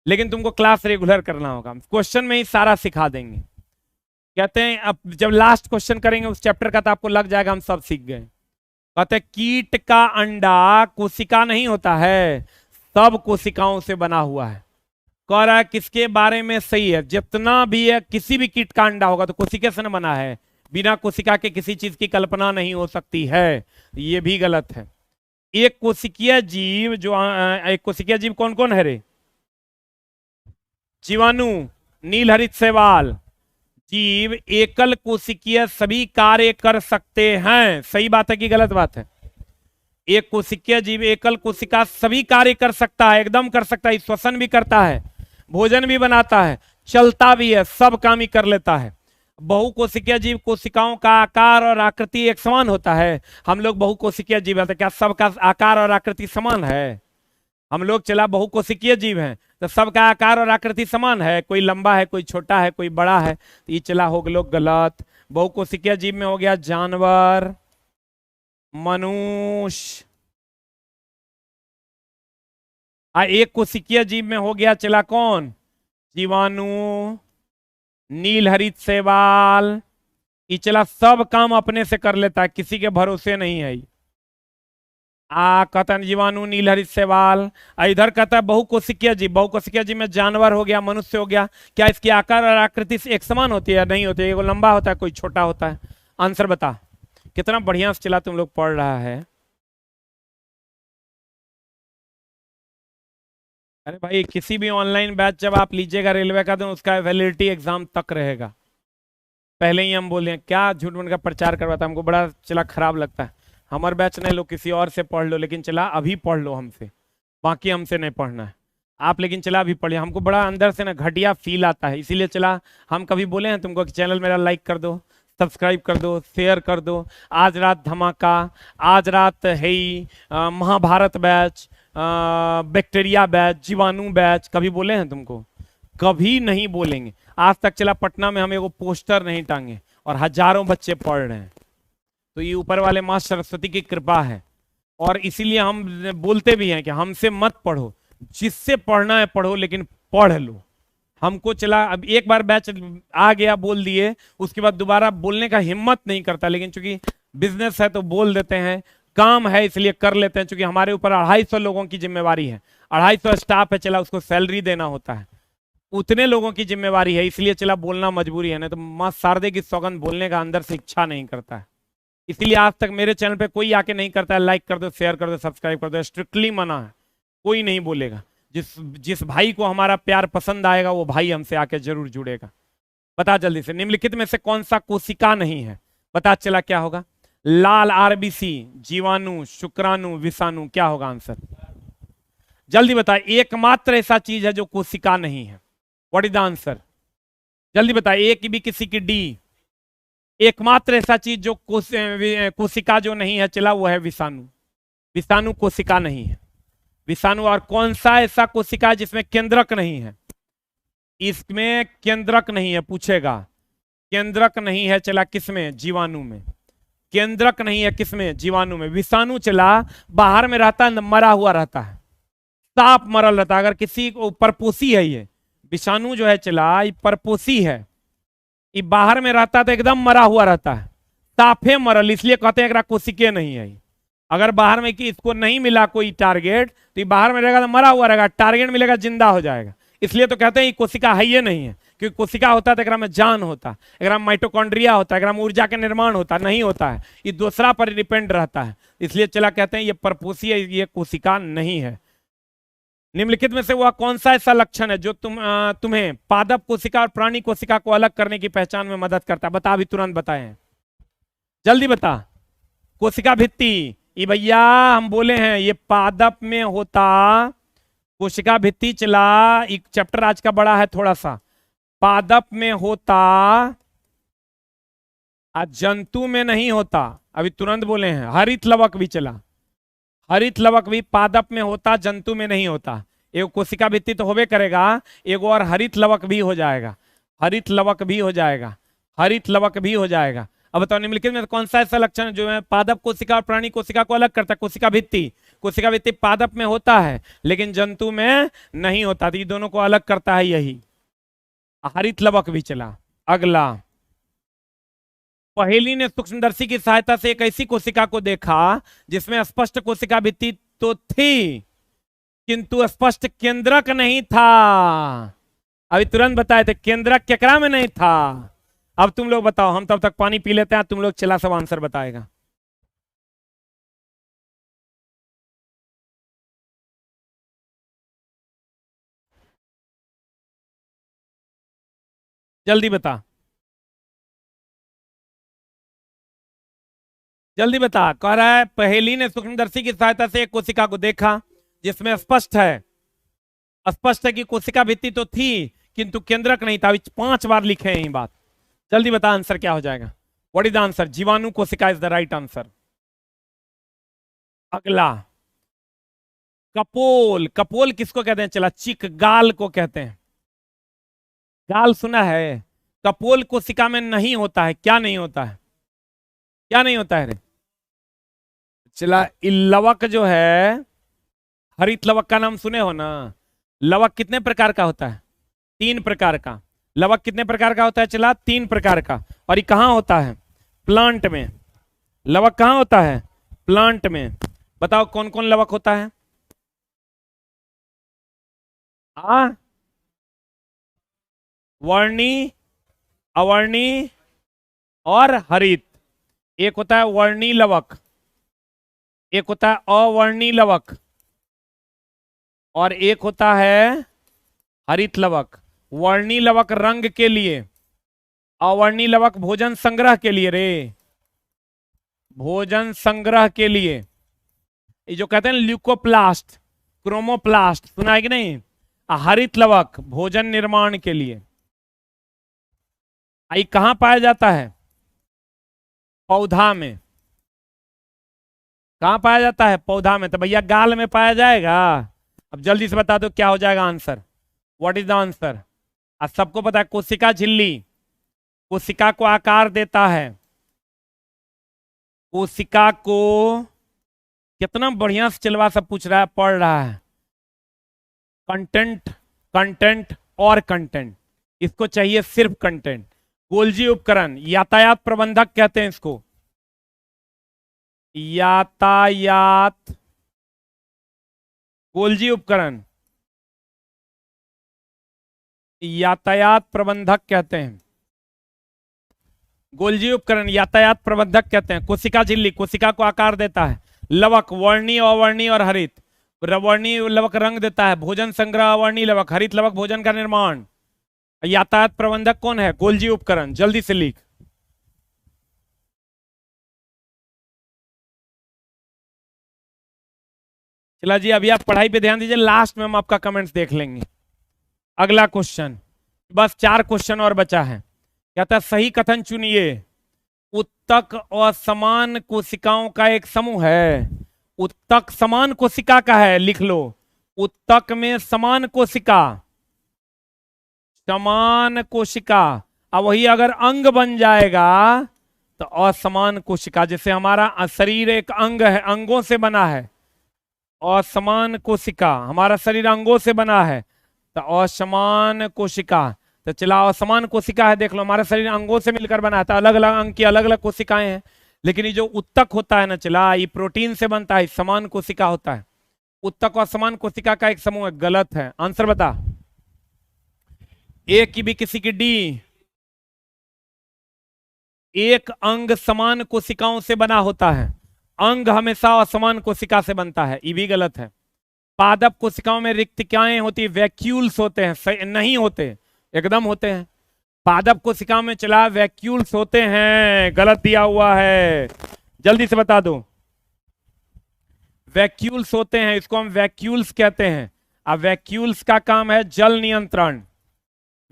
लेकिन तुमको क्लास रेगुलर करना होगा, क्वेश्चन में ही सारा सिखा देंगे। कहते हैं अब जब लास्ट क्वेश्चन करेंगे उस चैप्टर का तो आपको लग जाएगा हम सब सीख गए। कहते हैं कीट का अंडा कोशिका नहीं होता है, सब कोशिकाओं से बना हुआ है। कह रहा है किसके बारे में सही है, जितना भी है किसी भी कीट का अंडा होगा तो कोशिका से न बना है, बिना कोशिका के किसी चीज की कल्पना नहीं हो सकती है, ये भी गलत है। एक कोशिकीय जीव जो एक कोशिकीय जीव कौन कौन है रे? जीवाणु, नीलहरित शैवाल। जीव एकल कोशिकीय सभी कार्य कर सकते हैं, सही बात है कि गलत बात है? एक कोशिकीय जीव एकल कोशिका सभी कार्य कर सकता है, एकदम कर सकता है, श्वसन भी करता है, भोजन भी बनाता है, चलता भी है, सब काम ही कर लेता है। बहुकोशिकीय जीव कोशिकाओं का आकार और आकृति एक समान होता है। हम लोग बहुकोशिकीय जीव हैं तो क्या सबका आकार और आकृति समान है? हम लोग चला बहुकोशिकीय जीव हैं तो सबका आकार और आकृति समान है, कोई लंबा है, कोई छोटा है, कोई बड़ा है, तो ये चला हो लोग गलत। बहुकोशिकीय जीव में हो गया जानवर, मनुष्य, एक कोशिकीय जीव में हो गया चला कौन? जीवाणु, नीलहरित शैवाल। ये चला सब काम अपने से कर लेता है, किसी के भरोसे नहीं है। कहता है जीवाणु, नीलहरित शैवाल। इधर कहता है बहुकोशिकीय जीव, बहुकोशिकीय जीव में जानवर हो गया, मनुष्य हो गया। क्या इसकी आकार और आकृति से एक समान होती है? नहीं होती है, कोई लंबा होता है, कोई छोटा होता है। आंसर बता। कितना बढ़िया से चला तुम लोग पढ़ रहा है। अरे भाई किसी भी ऑनलाइन बैच जब आप लीजिएगा रेलवे का तो उसका वैलिडिटी एग्जाम तक रहेगा। पहले ही हम बोले क्या झूठ मूठ का प्रचार करवाता, हमको बड़ा चला खराब लगता है। हमारे बैच नहीं लो, किसी और से पढ़ लो, लेकिन चला अभी पढ़ लो हमसे, बाकी हमसे नहीं पढ़ना है आप, लेकिन चला अभी पढ़िए। हमको बड़ा अंदर से ना घटिया फील आता है, इसीलिए चला हम कभी बोले हैं तुमको कि चैनल मेरा लाइक कर दो, सब्सक्राइब कर दो, शेयर कर दो। आज रात धमाका, आज रात है महाभारत बैच, बैक्टीरिया बैच, जीवाणु बैच, कभी बोले हैं तुमको? कभी नहीं बोलेंगे। आज तक चला पटना में हम एगो पोस्टर नहीं टांगे और हजारों बच्चे पढ़ रहे हैं, तो ये ऊपर वाले माँ सरस्वती की कृपा है। और इसीलिए हम बोलते भी हैं कि हमसे मत पढ़ो, जिससे पढ़ना है पढ़ो, लेकिन पढ़ लो। हमको चला अब एक बार बैच आ गया बोल दिए, उसके बाद दोबारा बोलने का हिम्मत नहीं करता, लेकिन चूंकि बिजनेस है तो बोल देते हैं, काम है इसलिए कर लेते हैं। चूंकि हमारे ऊपर 250 लोगों की जिम्मेवारी है, 250 स्टाफ है, चला उसको सैलरी देना होता है, उतने लोगों की जिम्मेवारी है, इसलिए चला बोलना मजबूरी है। नहीं तो माँ शारदे की सौगंध बोलने का अंदर से इच्छा नहीं करता है। इसीलिए आज तक मेरे चैनल पे कोई आके नहीं करता है लाइक कर दो, शेयर कर दो, सब्सक्राइब कर दो, स्ट्रिक्टली मना है, कोई नहीं बोलेगा। जिस भाई को हमारा प्यार पसंद आएगा वो भाई हमसे आके जरूर जुड़ेगा। बता जल्दी से, निम्नलिखित में से कौन सा कोशिका नहीं है? पता चला क्या होगा? लाल आरबीसी, जीवाणु, शुक्राणु, विषाणु, क्या होगा आंसर? जल्दी बता। एकमात्र ऐसा चीज है जो कोशिका नहीं है, व्हाट इज द आंसर? जल्दी बता। ए की बी किसी की डी। एकमात्र ऐसा चीज जो कोशिका जो नहीं है चला वो है विषाणु। विषाणु कोशिका नहीं है। विषाणु। और कौन सा ऐसा कोशिका है जिसमें केंद्रक नहीं है? इसमें केंद्रक नहीं है, पूछेगा। केंद्रक नहीं है चला किसमें? जीवाणु में। केंद्रक नहीं है किसमें? जीवाणु में। विषाणु चला बाहर में रहता है, मरा हुआ रहता है, साफ मरल रहता है। अगर किसी को परपोषी है, ये विषाणु जो है चला ये परपोषी है, ये बाहर में रहता है तो एकदम मरा हुआ रहता है, साफे मरल, इसलिए कहते हैं कोशिकीय नहीं है। अगर बाहर में कि इसको नहीं मिला कोई टारगेट तो ये बाहर में रहेगा तो मरा हुआ रहेगा, टारगेट मिलेगा जिंदा हो जाएगा। इसलिए तो कहते हैं ये कोशिका है ये नहीं है, क्योंकि कोशिका होता है तो एकरा में जान होता है, एकरा में माइटोकॉन्ड्रिया होता है, एकरा में ऊर्जा के निर्माण होता नहीं होता है, ये दूसरा पर डिपेंड रहता है। इसलिए चला कहते हैं ये परपोषी है, ये कोशिका नहीं है। निम्नलिखित में से वह कौन सा ऐसा लक्षण है जो तुम्हें पादप कोशिका और प्राणी कोशिका को अलग करने की पहचान में मदद करता है? बता, अभी तुरंत बताएं, जल्दी बता। कोशिका भित्ति, ये भैया हम बोले हैं ये पादप में होता, कोशिका भित्ति चला एक चैप्टर आज का बड़ा है थोड़ा सा, पादप में होता, जंतु में नहीं होता। अभी तुरंत बोले हैं। हरित लवक भी चला, हरित लवक भी पादप में होता, जंतु में नहीं होता। एक कोशिका भित्ति तो होबे करेगा, एक और हरित लवक भी हो जाएगा, हरित लवक भी हो जाएगा, हरित लवक भी हो जाएगा। अब बताओ निम्नलिखित में कौन सा ऐसा लक्षण जो है पादप कोशिका और प्राणी कोशिका को अलग करता है? कोशिका भित्ति। कोशिका भित्ति पादप में होता है लेकिन जंतु में नहीं होता, तो ये दोनों को अलग करता है यही। हरित लवक भी चला। अगला, पहेली ने सूक्ष्मदर्शी की सहायता से एक ऐसी कोशिका को देखा जिसमें स्पष्ट कोशिका भित्ति तो थी किंतु स्पष्ट केंद्रक नहीं था। अभी तुरंत बताए थे केंद्रक केकरा में नहीं था। अब तुम लोग बताओ, हम तब तक पानी पी लेते हैं, तुम लोग चला सब आंसर बताएगा। जल्दी बता, जल्दी बता। कह रहा है पहेली ने सूक्ष्मदर्शी की सहायता से एक कोशिका को देखा जिसमें स्पष्ट है कि कोशिका भित्ति तो थी किंतु केंद्रक नहीं था। 5 बार लिखे हैं ये बात। जल्दी बता आंसर क्या हो जाएगा। What is the answer? जीवाणु कोशिका इज द राइट आंसर। अगला, कपोल। कपोल किसको कहते हैं? चला, चिक गाल को कहते हैं। गाल सुना है? कपोल कोशिका में नहीं होता है। क्या नहीं होता है? क्या नहीं होता है रे? चला, लवक जो है, हरित लवक का नाम सुने हो ना? लवक कितने प्रकार का होता है? 3 प्रकार का। लवक कितने प्रकार का होता है? चला, 3 प्रकार का। और ये कहां होता है? प्लांट में। लवक कहां होता है? प्लांट में। बताओ कौन कौन लवक होता है? हाँ, वर्णी, अवर्णी और हरित। एक होता है वर्णी लवक, एक होता है अवर्णी लवक, और एक होता है हरित लवक। वर्णी लवक रंग के लिए, अवर्णी लवक भोजन संग्रह के लिए रे, भोजन संग्रह के लिए। ये जो कहते हैं ल्यूकोप्लास्ट, क्रोमोप्लास्ट, सुना है कि नहीं? हरित लवक भोजन निर्माण के लिए। आई कहां पाया जाता है? पौधा में। कहां पाया जाता है? पौधा में। तो भैया गाल में पाया जाएगा। अब जल्दी से बता दो क्या हो जाएगा answer. What is the answer? आज सबको पता है कोशिका झिल्ली कोशिका को आकार देता है। कोशिका को, कितना बढ़िया से चिलवा सब पूछ रहा है, पढ़ रहा है। कंटेंट, कंटेंट और कंटेंट। इसको चाहिए सिर्फ कंटेंट। गोल्जी उपकरण, यातायात प्रबंधक कहते हैं इसको। यातायात, गोल्जी उपकरण यातायात प्रबंधक कहते हैं। गोल्जी उपकरण यातायात प्रबंधक कहते हैं। कोशिका झिल्ली कोशिका को आकार देता है। लवक वर्णी, अवर्णी और हरित। वर्णी लवक रंग देता है, भोजन संग्रह। अवर्णी लवक, हरित लवक भोजन का निर्माण। यातायात प्रबंधक कौन है? गोल्जी उपकरण। जल्दी से लिख। चला जी, अभी आप पढ़ाई पे ध्यान दीजिए, लास्ट में हम आपका कमेंट्स देख लेंगे। अगला क्वेश्चन, बस 4 क्वेश्चन और बचा है। कहता है सही कथन चुनिए। उत्तक और समान कोशिकाओं का एक समूह है। उत्तक समान कोशिका का है, लिख लो। उत्तक में समान कोशिका, समान कोशिका। अब वही अगर अंग बन जाएगा तो असमान कोशिका। जैसे हमारा शरीर एक अंग है, अंगों से बना है। असमान कोशिका, हमारा शरीर अंगों से बना है तो असमान कोशिका। तो चला, असमान कोशिका है, देख लो हमारा शरीर अंगों से मिलकर बना था। अलग अलग अंग की अलग अलग कोशिकाएं हैं, लेकिन ये जो उत्तक होता है ना, चला, ये प्रोटीन से बनता है, समान कोशिका होता है। उत्तक और समान कोशिका का एक समूह है। गलत है। आंसर बता। एक की भी किसी की डी। एक अंग समान कोशिकाओं से बना होता है। अंग हमेशा असमान कोशिका से बनता है, ये भी गलत है। पादप कोशिकाओं में रिक्तिकाएं होती है, वैक्यूल्स होते हैं। नहीं होते, एकदम होते हैं। पादप कोशिकाओं में चला वैक्यूल्स होते हैं, गलत दिया हुआ है। जल्दी से बता दो। वैक्यूल्स होते हैं, इसको हम वैक्यूल्स कहते हैं। अब वैक्यूल्स का काम है जल नियंत्रण।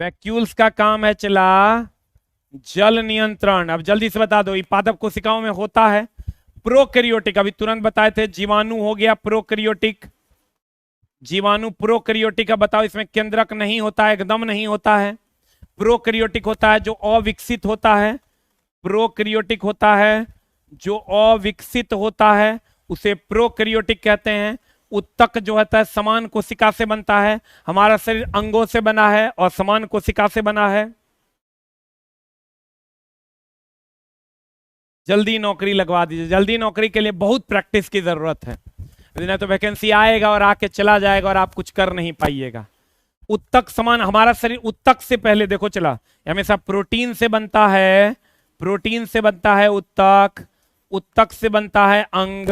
वैक्यूल्स का काम है चला जल नियंत्रण। अब जल्दी से बता दो, ये पादप कोशिकाओं में होता है। प्रोकैरियोटिक, अभी तुरंत बताए थे, जीवाणु हो गया प्रोकैरियोटिक। जीवाणु प्रोकैरियोटिक। अब बताओ, इसमें केंद्रक नहीं होता है, एकदम नहीं होता है। प्रोकैरियोटिक होता है जो अविकसित होता है। प्रोकैरियोटिक होता है जो अविकसित होता है। उसे प्रोकैरियोटिक कहते हैं। उत्तक जो होता है समान कोशिका से बनता है। हमारा शरीर अंगों से बना है और समान कोशिका से बना है। जल्दी नौकरी लगवा दीजिए, जल्दी नौकरी के लिए बहुत प्रैक्टिस की जरूरत है, नहीं तो वैकेंसी आएगा और आके चला जाएगा और आप कुछ कर नहीं पाइएगा। उत्तक समान, हमारा शरीर उत्तक से पहले देखो चला हमेशा प्रोटीन से बनता है, प्रोटीन से बनता है उत्तक, उत्तक से बनता है अंग,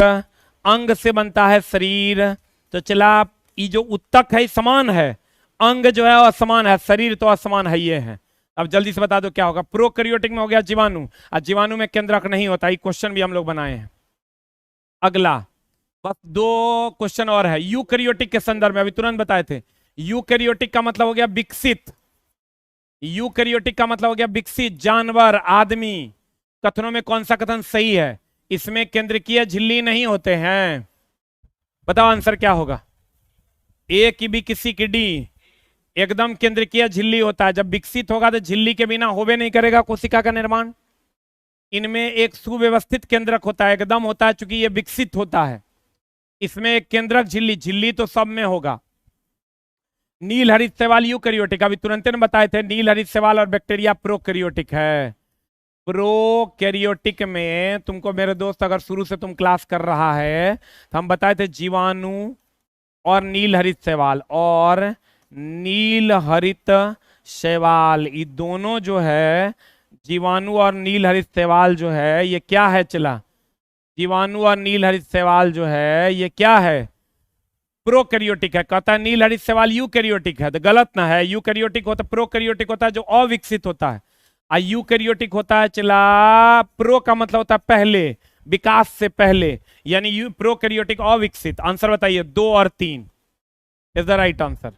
अंग से बनता है शरीर। तो चला ये जो उत्तक है समान है, अंग जो है असमान है, शरीर तो असमान है ये है। अब जल्दी से बता दो क्या होगा। प्रोकैरियोटिक में हो गया जीवाणु, और जीवाणु में केंद्रक नहीं होता। ये क्वेश्चन भी हम लोग बनाए हैं। अगला बस 2 क्वेश्चन और है। यूकैरियोटिक के संदर्भ में अभी तुरंत बताए थे। यूकैरियोटिक का मतलब हो गया विकसित, यूकैरियोटिक का मतलब हो गया विकसित, जानवर, आदमी। कथनों में कौन सा कथन सही है? इसमें केंद्रकीय झिल्ली नहीं होते हैं। बताओ आंसर क्या होगा? ए की बी किसी की डी, एकदम केंद्रकीय झिल्ली होता है। जब विकसित होगा तो झिल्ली के बिना होबे नहीं करेगा कोशिका का निर्माण। इनमें एक सुव्यवस्थित केंद्रक होता है, एकदम होता है, चूंकि ये विकसित होता है। इसमें एक केंद्रक झिल्ली, झिल्ली तो सब में होगा। नील हरित शैवाल यूकैरियोटिक, अभी तुरंत ने बताए थे नील हरित शैवाल और बैक्टीरिया प्रोकैरियोटिक है। प्रोकैरियोटिक में तुमको मेरे दोस्त अगर शुरू से तुम क्लास कर रहा है तो हम बताए थे जीवाणु और नील हरित शैवाल, और नील हरित शैवाल ये दोनों जो है, जीवाणु और नील हरित शैवाल जो है ये क्या है? चला जीवाणु और नील हरित शैवाल जो है ये क्या है? प्रोकैरियोटिक है। कहता है नील हरित शैवाल यूकैरियोटिक है, तो गलत ना है। यूकैरियोटिक होता है, प्रोकैरियोटिक होता है जो अविकसित होता है, और यूकैरियोटिक होता है चला प्रो का मतलब होता है पहले, विकास से पहले, यानी प्रोकैरियोटिक अविकसित। आंसर बताइए 2 और 3 इज द राइट आंसर।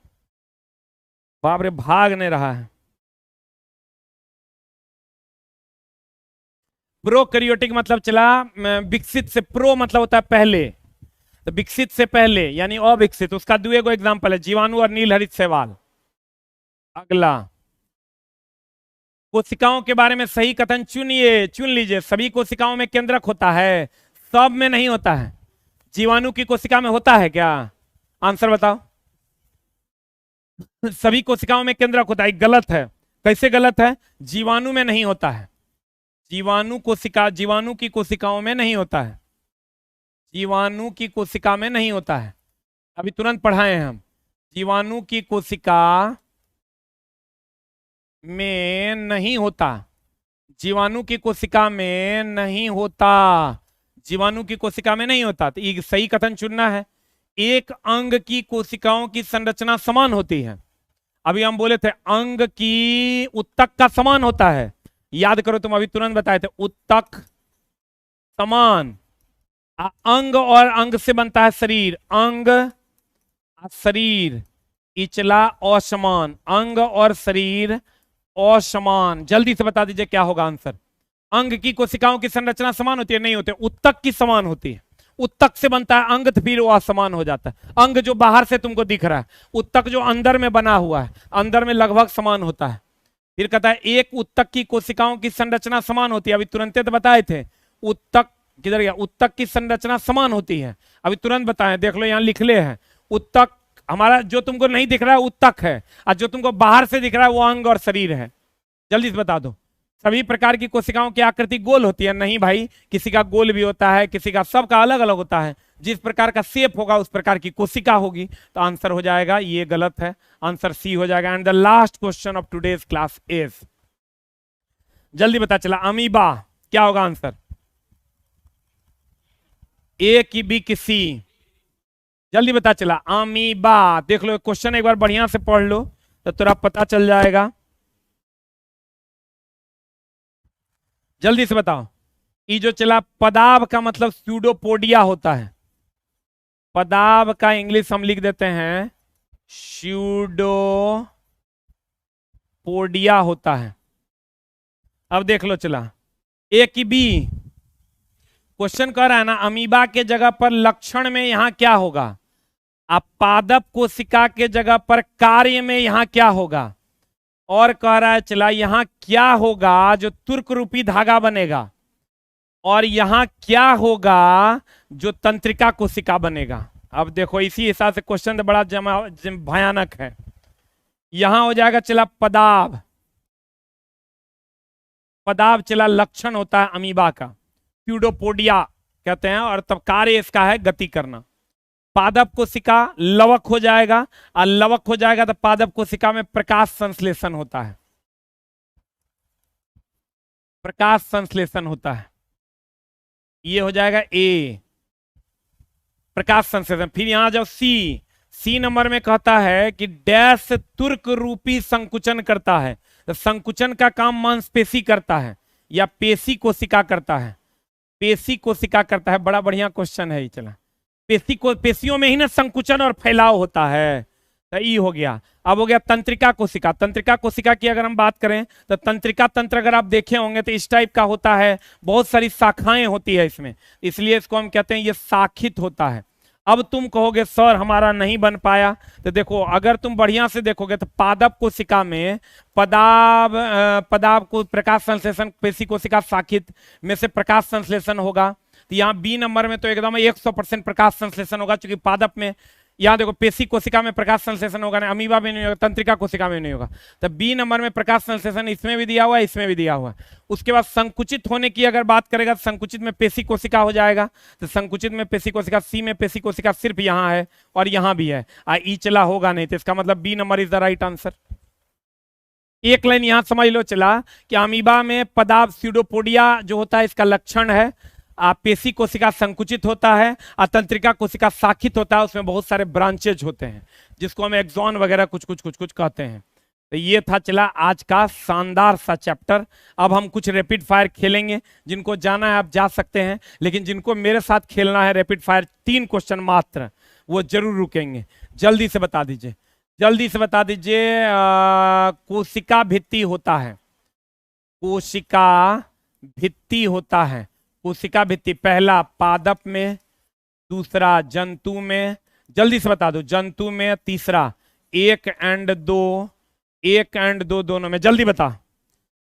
बाप रे भाग नहीं रहा है। प्रोकैरियोटिक मतलब चला विकसित से, प्रो मतलब होता है पहले, तो विकसित से पहले यानी अविकसित। उसका दुए को एग्जांपल है जीवाणु और नील हरित शैवाल। अगला कोशिकाओं के बारे में सही कथन चुनिए, चुन लीजिए। सभी कोशिकाओं में केंद्रक होता है, सब में नहीं होता है। जीवाणु की कोशिका में होता है क्या? आंसर बताओ। सभी कोशिकाओं में केंद्रक होता है, गलत है। कैसे गलत है? जीवाणु में नहीं होता है, जीवाणु कोशिका, जीवाणु की कोशिकाओं में नहीं होता है, जीवाणु की कोशिका में नहीं होता है। अभी तुरंत पढ़ाए हैं हम। जीवाणु की कोशिका में नहीं होता, जीवाणु की कोशिका में नहीं होता, जीवाणु की कोशिका में नहीं होता। तो ये सही कथन चुनना है। एक अंग की कोशिकाओं की संरचना समान होती है। अभी हम बोले थे अंग की उत्तक का समान होता है, याद करो तुम, अभी तुरंत बताए थे उत्तक समान। अंग और अंग से बनता है शरीर, अंग शरीर इचला असमान, अंग और शरीर असमान। जल्दी से बता दीजिए क्या होगा आंसर। अंग की कोशिकाओं की संरचना समान होती है? नहीं होती, उत्तक की समान होती है। उत्तक से बनता है अंग, तो फिर वो असमान हो जाता है। अंग जो बाहर से तुमको दिख रहा है, उत्तक जो अंदर में बना हुआ है, अंदर में लगभग समान होता है। फिर कहता है एक उत्तक की कोशिकाओं की संरचना समान होती है। अभी तुरंत तो बताए थे उत्तक, किधर गया? उत्तक की संरचना समान होती है, अभी तुरंत बताएं, देख लो यहां लिख ले हैं। उत्तक हमारा जो तुमको नहीं दिख रहा है उत्तक है, और जो तुमको बाहर से दिख रहा है वो अंग और शरीर है। जल्दी से बता दो। सभी प्रकार की कोशिकाओं की आकृति गोल होती है? नहीं भाई, किसी का गोल भी होता है, किसी का, सबका अलग अलग होता है। जिस प्रकार का शेप होगा उस प्रकार की कोशिका होगी। तो आंसर हो जाएगा, ये गलत है, आंसर सी हो जाएगा। And the last question of today's class is, जल्दी पता चला, अमीबा क्या होगा आंसर? ए की बी की सी? जल्दी पता चला अमीबा। देख लो क्वेश्चन एक बार बढ़िया से पढ़ लो तो तुरंत पता चल जाएगा। जल्दी से बताओ। ये जो चला पदाव का मतलब स्यूडोपोडिया होता है, पदाव का इंग्लिश हम लिख देते हैं स्यूडोपोडिया होता है। अब देख लो चला ए की बी, क्वेश्चन कह रहा है ना अमीबा के जगह पर लक्षण में यहां क्या होगा, अब पादप कोशिका के जगह पर कार्य में यहां क्या होगा, और कह रहा है चला यहां क्या होगा जो तुर्क रूपी धागा बनेगा, और यहां क्या होगा, जो तंत्रिका कोशिका बनेगा। अब देखो इसी हिसाब से क्वेश्चन तो बड़ा भयानक है। यहां हो जाएगा चला पदाब, पदाब चला लक्षण होता है अमीबा का, प्यूडोपोडिया कहते हैं, और तब कार्य इसका है गति करना। पादप कोशिका लवक हो जाएगा, और लवक हो जाएगा तो पादप कोशिका में प्रकाश संश्लेषण होता है, प्रकाश संश्लेषण होता है, ये हो जाएगा ए, प्रकाश संश्लेषण। फिर यहां जाओ सी, सी नंबर में कहता है कि डैश तुर्क रूपी संकुचन करता है। तो संकुचन का काम मांसपेशी करता है या पेशी कोशिका करता है, पेशी कोशिका करता है। बड़ा बढ़िया क्वेश्चन है ये। चला पेशी को, पेशियों में ही ना संकुचन और फैलाव होता है। तो ई हो गया। अब हो गया तंत्रिका कोशिका। तंत्रिका कोशिका की अगर हम बात करें तो तंत्रिका तंत्र अगर आप देखे होंगे तो इस टाइप का होता है, बहुत सारी शाखाएं होती है इसमें, इसलिए इसको हम कहते हैं ये शाखित होता है। अब तुम कहोगे सर हमारा नहीं बन पाया, तो देखो अगर तुम बढ़िया से देखोगे तो पादप कोशिका में पदाब को प्रकाश संश्लेषण, पेशी कोशिका शाखित में से प्रकाश संश्लेषण होगा। तो यहाँ बी नंबर में तो एकदम 100% प्रकाश संश्लेषण होगा, क्योंकि पादप में, यहाँ देखो पेशी कोशिका में प्रकाश संश्लेषण होगा ना, अमीबा में नहीं होगा, तंत्रिका कोशिका में नहीं होगा। तो बी नंबर में प्रकाश संश्लेषण इसमें भी दिया हुआ है, इसमें भी दिया हुआ है। उसके बाद संकुचित होने की अगर बात करेगा तो संकुचित में पेशी कोशिका हो जाएगा। तो संकुचित में पेशी कोशिका, सी में पेशी कोशिका सिर्फ यहाँ है और यहाँ भी है, ई चला होगा नहीं, तो इसका मतलब B number is the right answer. एक लाइन यहां समझ लो चला कि अमीबा में पदाब स्यूडोपोडिया जो होता है इसका लक्षण है, पेशी कोशिका संकुचित होता है, तंत्रिका कोशिका शाखित होता है, उसमें बहुत सारे ब्रांचेज होते हैं जिसको हम एक्सॉन वगैरह कुछ कुछ कहते हैं। तो ये था चला आज का शानदार सा चैप्टर। अब हम कुछ रैपिड फायर खेलेंगे, जिनको जाना है आप जा सकते हैं, लेकिन जिनको मेरे साथ खेलना है रैपिड फायर 3 क्वेश्चन मात्र, वो जरूर रुकेंगे। जल्दी से बता दीजिए, जल्दी से बता दीजिए। कोशिका भित्ति होता है, कोशिका भित्ति होता है, कोशिका भित्ति पहला पादप में, दूसरा जंतु में, जल्दी से बता दो, जंतु में, तीसरा 1 और 2, 1 और 2 दोनों में। जल्दी बता,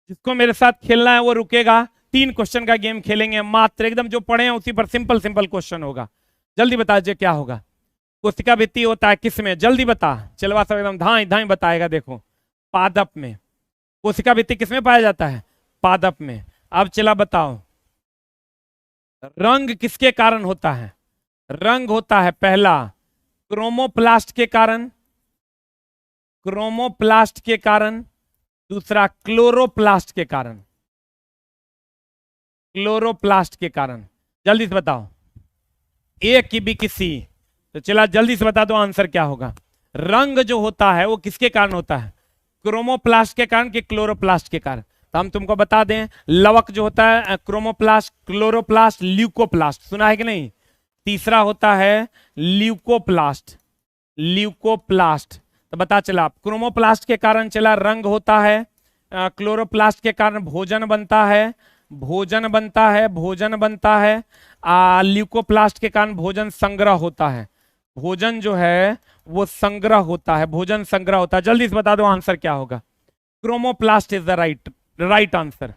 जिसको मेरे साथ खेलना है वो रुकेगा। 3 क्वेश्चन का गेम खेलेंगे मात्र, एकदम जो पढ़े हैं उसी पर सिंपल सिंपल क्वेश्चन होगा। जल्दी बता दीजिए क्या होगा। कोशिका भित्ति होता है किसमें, जल्दी बता, चलवा सब एकदम धाई धाई बताएगा। देखो पादप में कोशिका भित्ति किसमें पाया जाता है, पादप में। अब चला बताओ रंग किसके कारण होता है, रंग होता है पहला क्रोमोप्लास्ट के कारण, क्रोमोप्लास्ट के कारण, दूसरा क्लोरोप्लास्ट के कारण, क्लोरोप्लास्ट के कारण। जल्दी से बताओ, ए की बी की सी। तो चला जल्दी से बता दो आंसर क्या होगा। रंग जो होता है वो किसके कारण होता है, क्रोमोप्लास्ट के कारण कि क्लोरोप्लास्ट के कारण। तो हम तुमको बता दें, लवक जो होता है क्रोमोप्लास्ट, क्लोरोप्लास्ट, ल्यूकोप्लास्ट, सुना है कि नहीं। तीसरा होता है ल्यूकोप्लास्ट, ल्यूकोप्लास्ट। तो बता चला क्रोमोप्लास्ट के कारण चला रंग होता है, क्लोरोप्लास्ट के कारण भोजन बनता है, भोजन बनता है, भोजन बनता है, ल्यूकोप्लास्ट के कारण भोजन संग्रह होता है, भोजन जो है वो संग्रह होता है, भोजन संग्रह होता है। जल्दी से बता दो आंसर क्या होगा। Chromoplast is the right answer,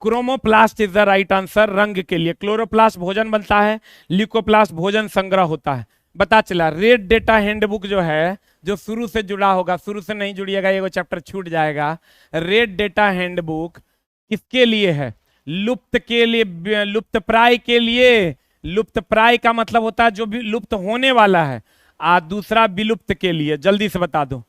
chromoplast is the right answer रंग के लिए। क्लोरोप्लास्ट भोजन बनता है, ल्यूकोप्लास्ट भोजन संग्रह होता है। बता चला रेड डेटा हैंडबुक जो है, जो शुरू से जुड़ा होगा, शुरू से नहीं जुड़िएगा ये वो चैप्टर छूट जाएगा। रेड डेटा हैंडबुक किसके लिए है, लुप्त के लिए, लुप्त प्राय के लिए। लुप्त प्राय का मतलब होता है जो भी लुप्त होने वाला है, दूसरा विलुप्त के लिए। जल्दी से बता दो,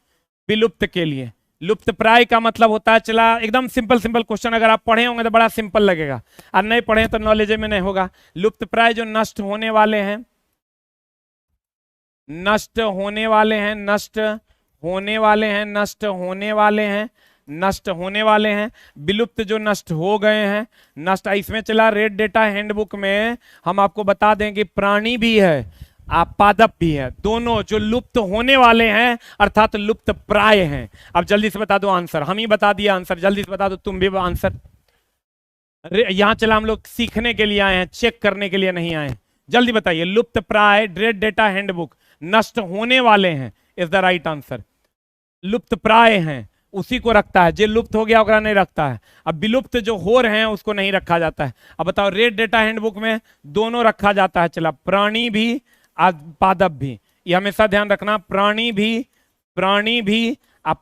विलुप्त के लिए। लुप्त प्राय का मतलब होता है, चला एकदम सिंपल सिंपल क्वेश्चन, अगर आप पढ़े होंगे तो बड़ा सिंपल लगेगा, और नहीं पढ़े तो नॉलेज में नहीं होगा। लुप्त प्राय जो नष्ट होने वाले हैं, नष्ट होने वाले हैं, नष्ट होने वाले हैं, नष्ट होने वाले हैं, नष्ट होने वाले हैं। विलुप्त जो नष्ट हो गए हैं, नष्ट। इसमें चला रेड डेटा हैंडबुक में हम आपको बता दें कि प्राणी भी है, पादप भी है, दोनों जो लुप्त होने वाले हैं अर्थात लुप्त प्राय हैं। अब जल्दी से बता दो आंसर, हम ही बता दिया आंसर, जल्दी से बता दो तुम भी आंसर। यहां चला हम लोग सीखने के लिए आए हैं, चेक करने के लिए नहीं आए। जल्दी बताइए, लुप्त प्राय रेड डेटा हैंडबुक, नष्ट होने वाले हैं इज द राइट आंसर। लुप्त प्राय हैं, उसी को रखता है, जो लुप्त हो गया ओकरा नहीं रखता है। अब विलुप्त जो हो रहे हैं उसको नहीं रखा जाता है। अब बताओ, रेड डेटा हैंडबुक में दोनों रखा जाता है। चला, प्राणी भी पादप भी, ये हमेशा ध्यान रखना, प्राणी भी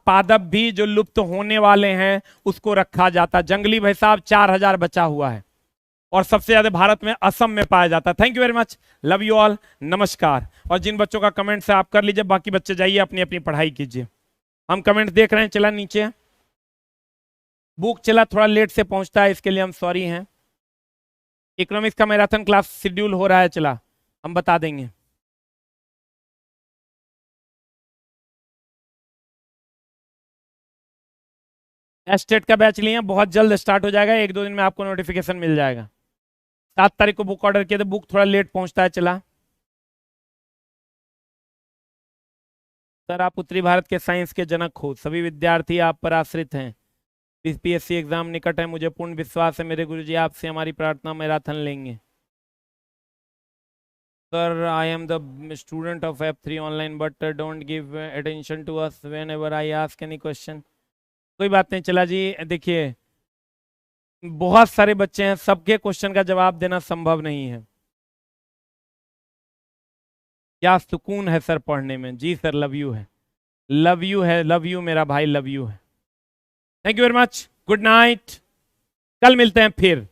पादप भी जो लुप्त होने वाले हैं उसको रखा जाता है। जंगली भैंसा 4000 बचा हुआ है और सबसे ज्यादा भारत में असम में पाया जाता है। Thank you very much, love you all, नमस्कार। और जिन बच्चों का कमेंट से आप कर लीजिए, बाकी बच्चे जाइए अपनी अपनी पढ़ाई कीजिए। हम कमेंट देख रहे हैं। चला नीचे, बुक चला थोड़ा लेट से पहुंचता है, इसके लिए हम सॉरी हैं। इकोनॉमिक्स का मैराथन क्लास शेड्यूल हो रहा है, चला हम बता देंगे। एस्टेट का बैच लिए, बहुत जल्द स्टार्ट हो जाएगा, 1-2 दिन में आपको नोटिफिकेशन मिल जाएगा। 7 तारीख को बुक ऑर्डर किया था, बुक थोड़ा लेट पहुंचता है। चला सर, आप उत्तरी भारत के साइंस के जनक हो, सभी विद्यार्थी आप पर आश्रित हैं। पीएससी एग्जाम निकट है, मुझे पूर्ण विश्वास है मेरे गुरुजी आपसे हमारी प्रार्थना मैराथन लेंगे। Sir, I am the student of F3 online but don't give attention to us whenever I ask any question. कोई बात नहीं, चला जी, देखिए बहुत सारे बच्चे हैं, सबके क्वेश्चन का जवाब देना संभव नहीं है। क्या सुकून है सर पढ़ने में। जी सर, लव यू है, लव यू है, लव यू मेरा भाई, लव यू है। Thank you very much, good night, कल मिलते हैं फिर।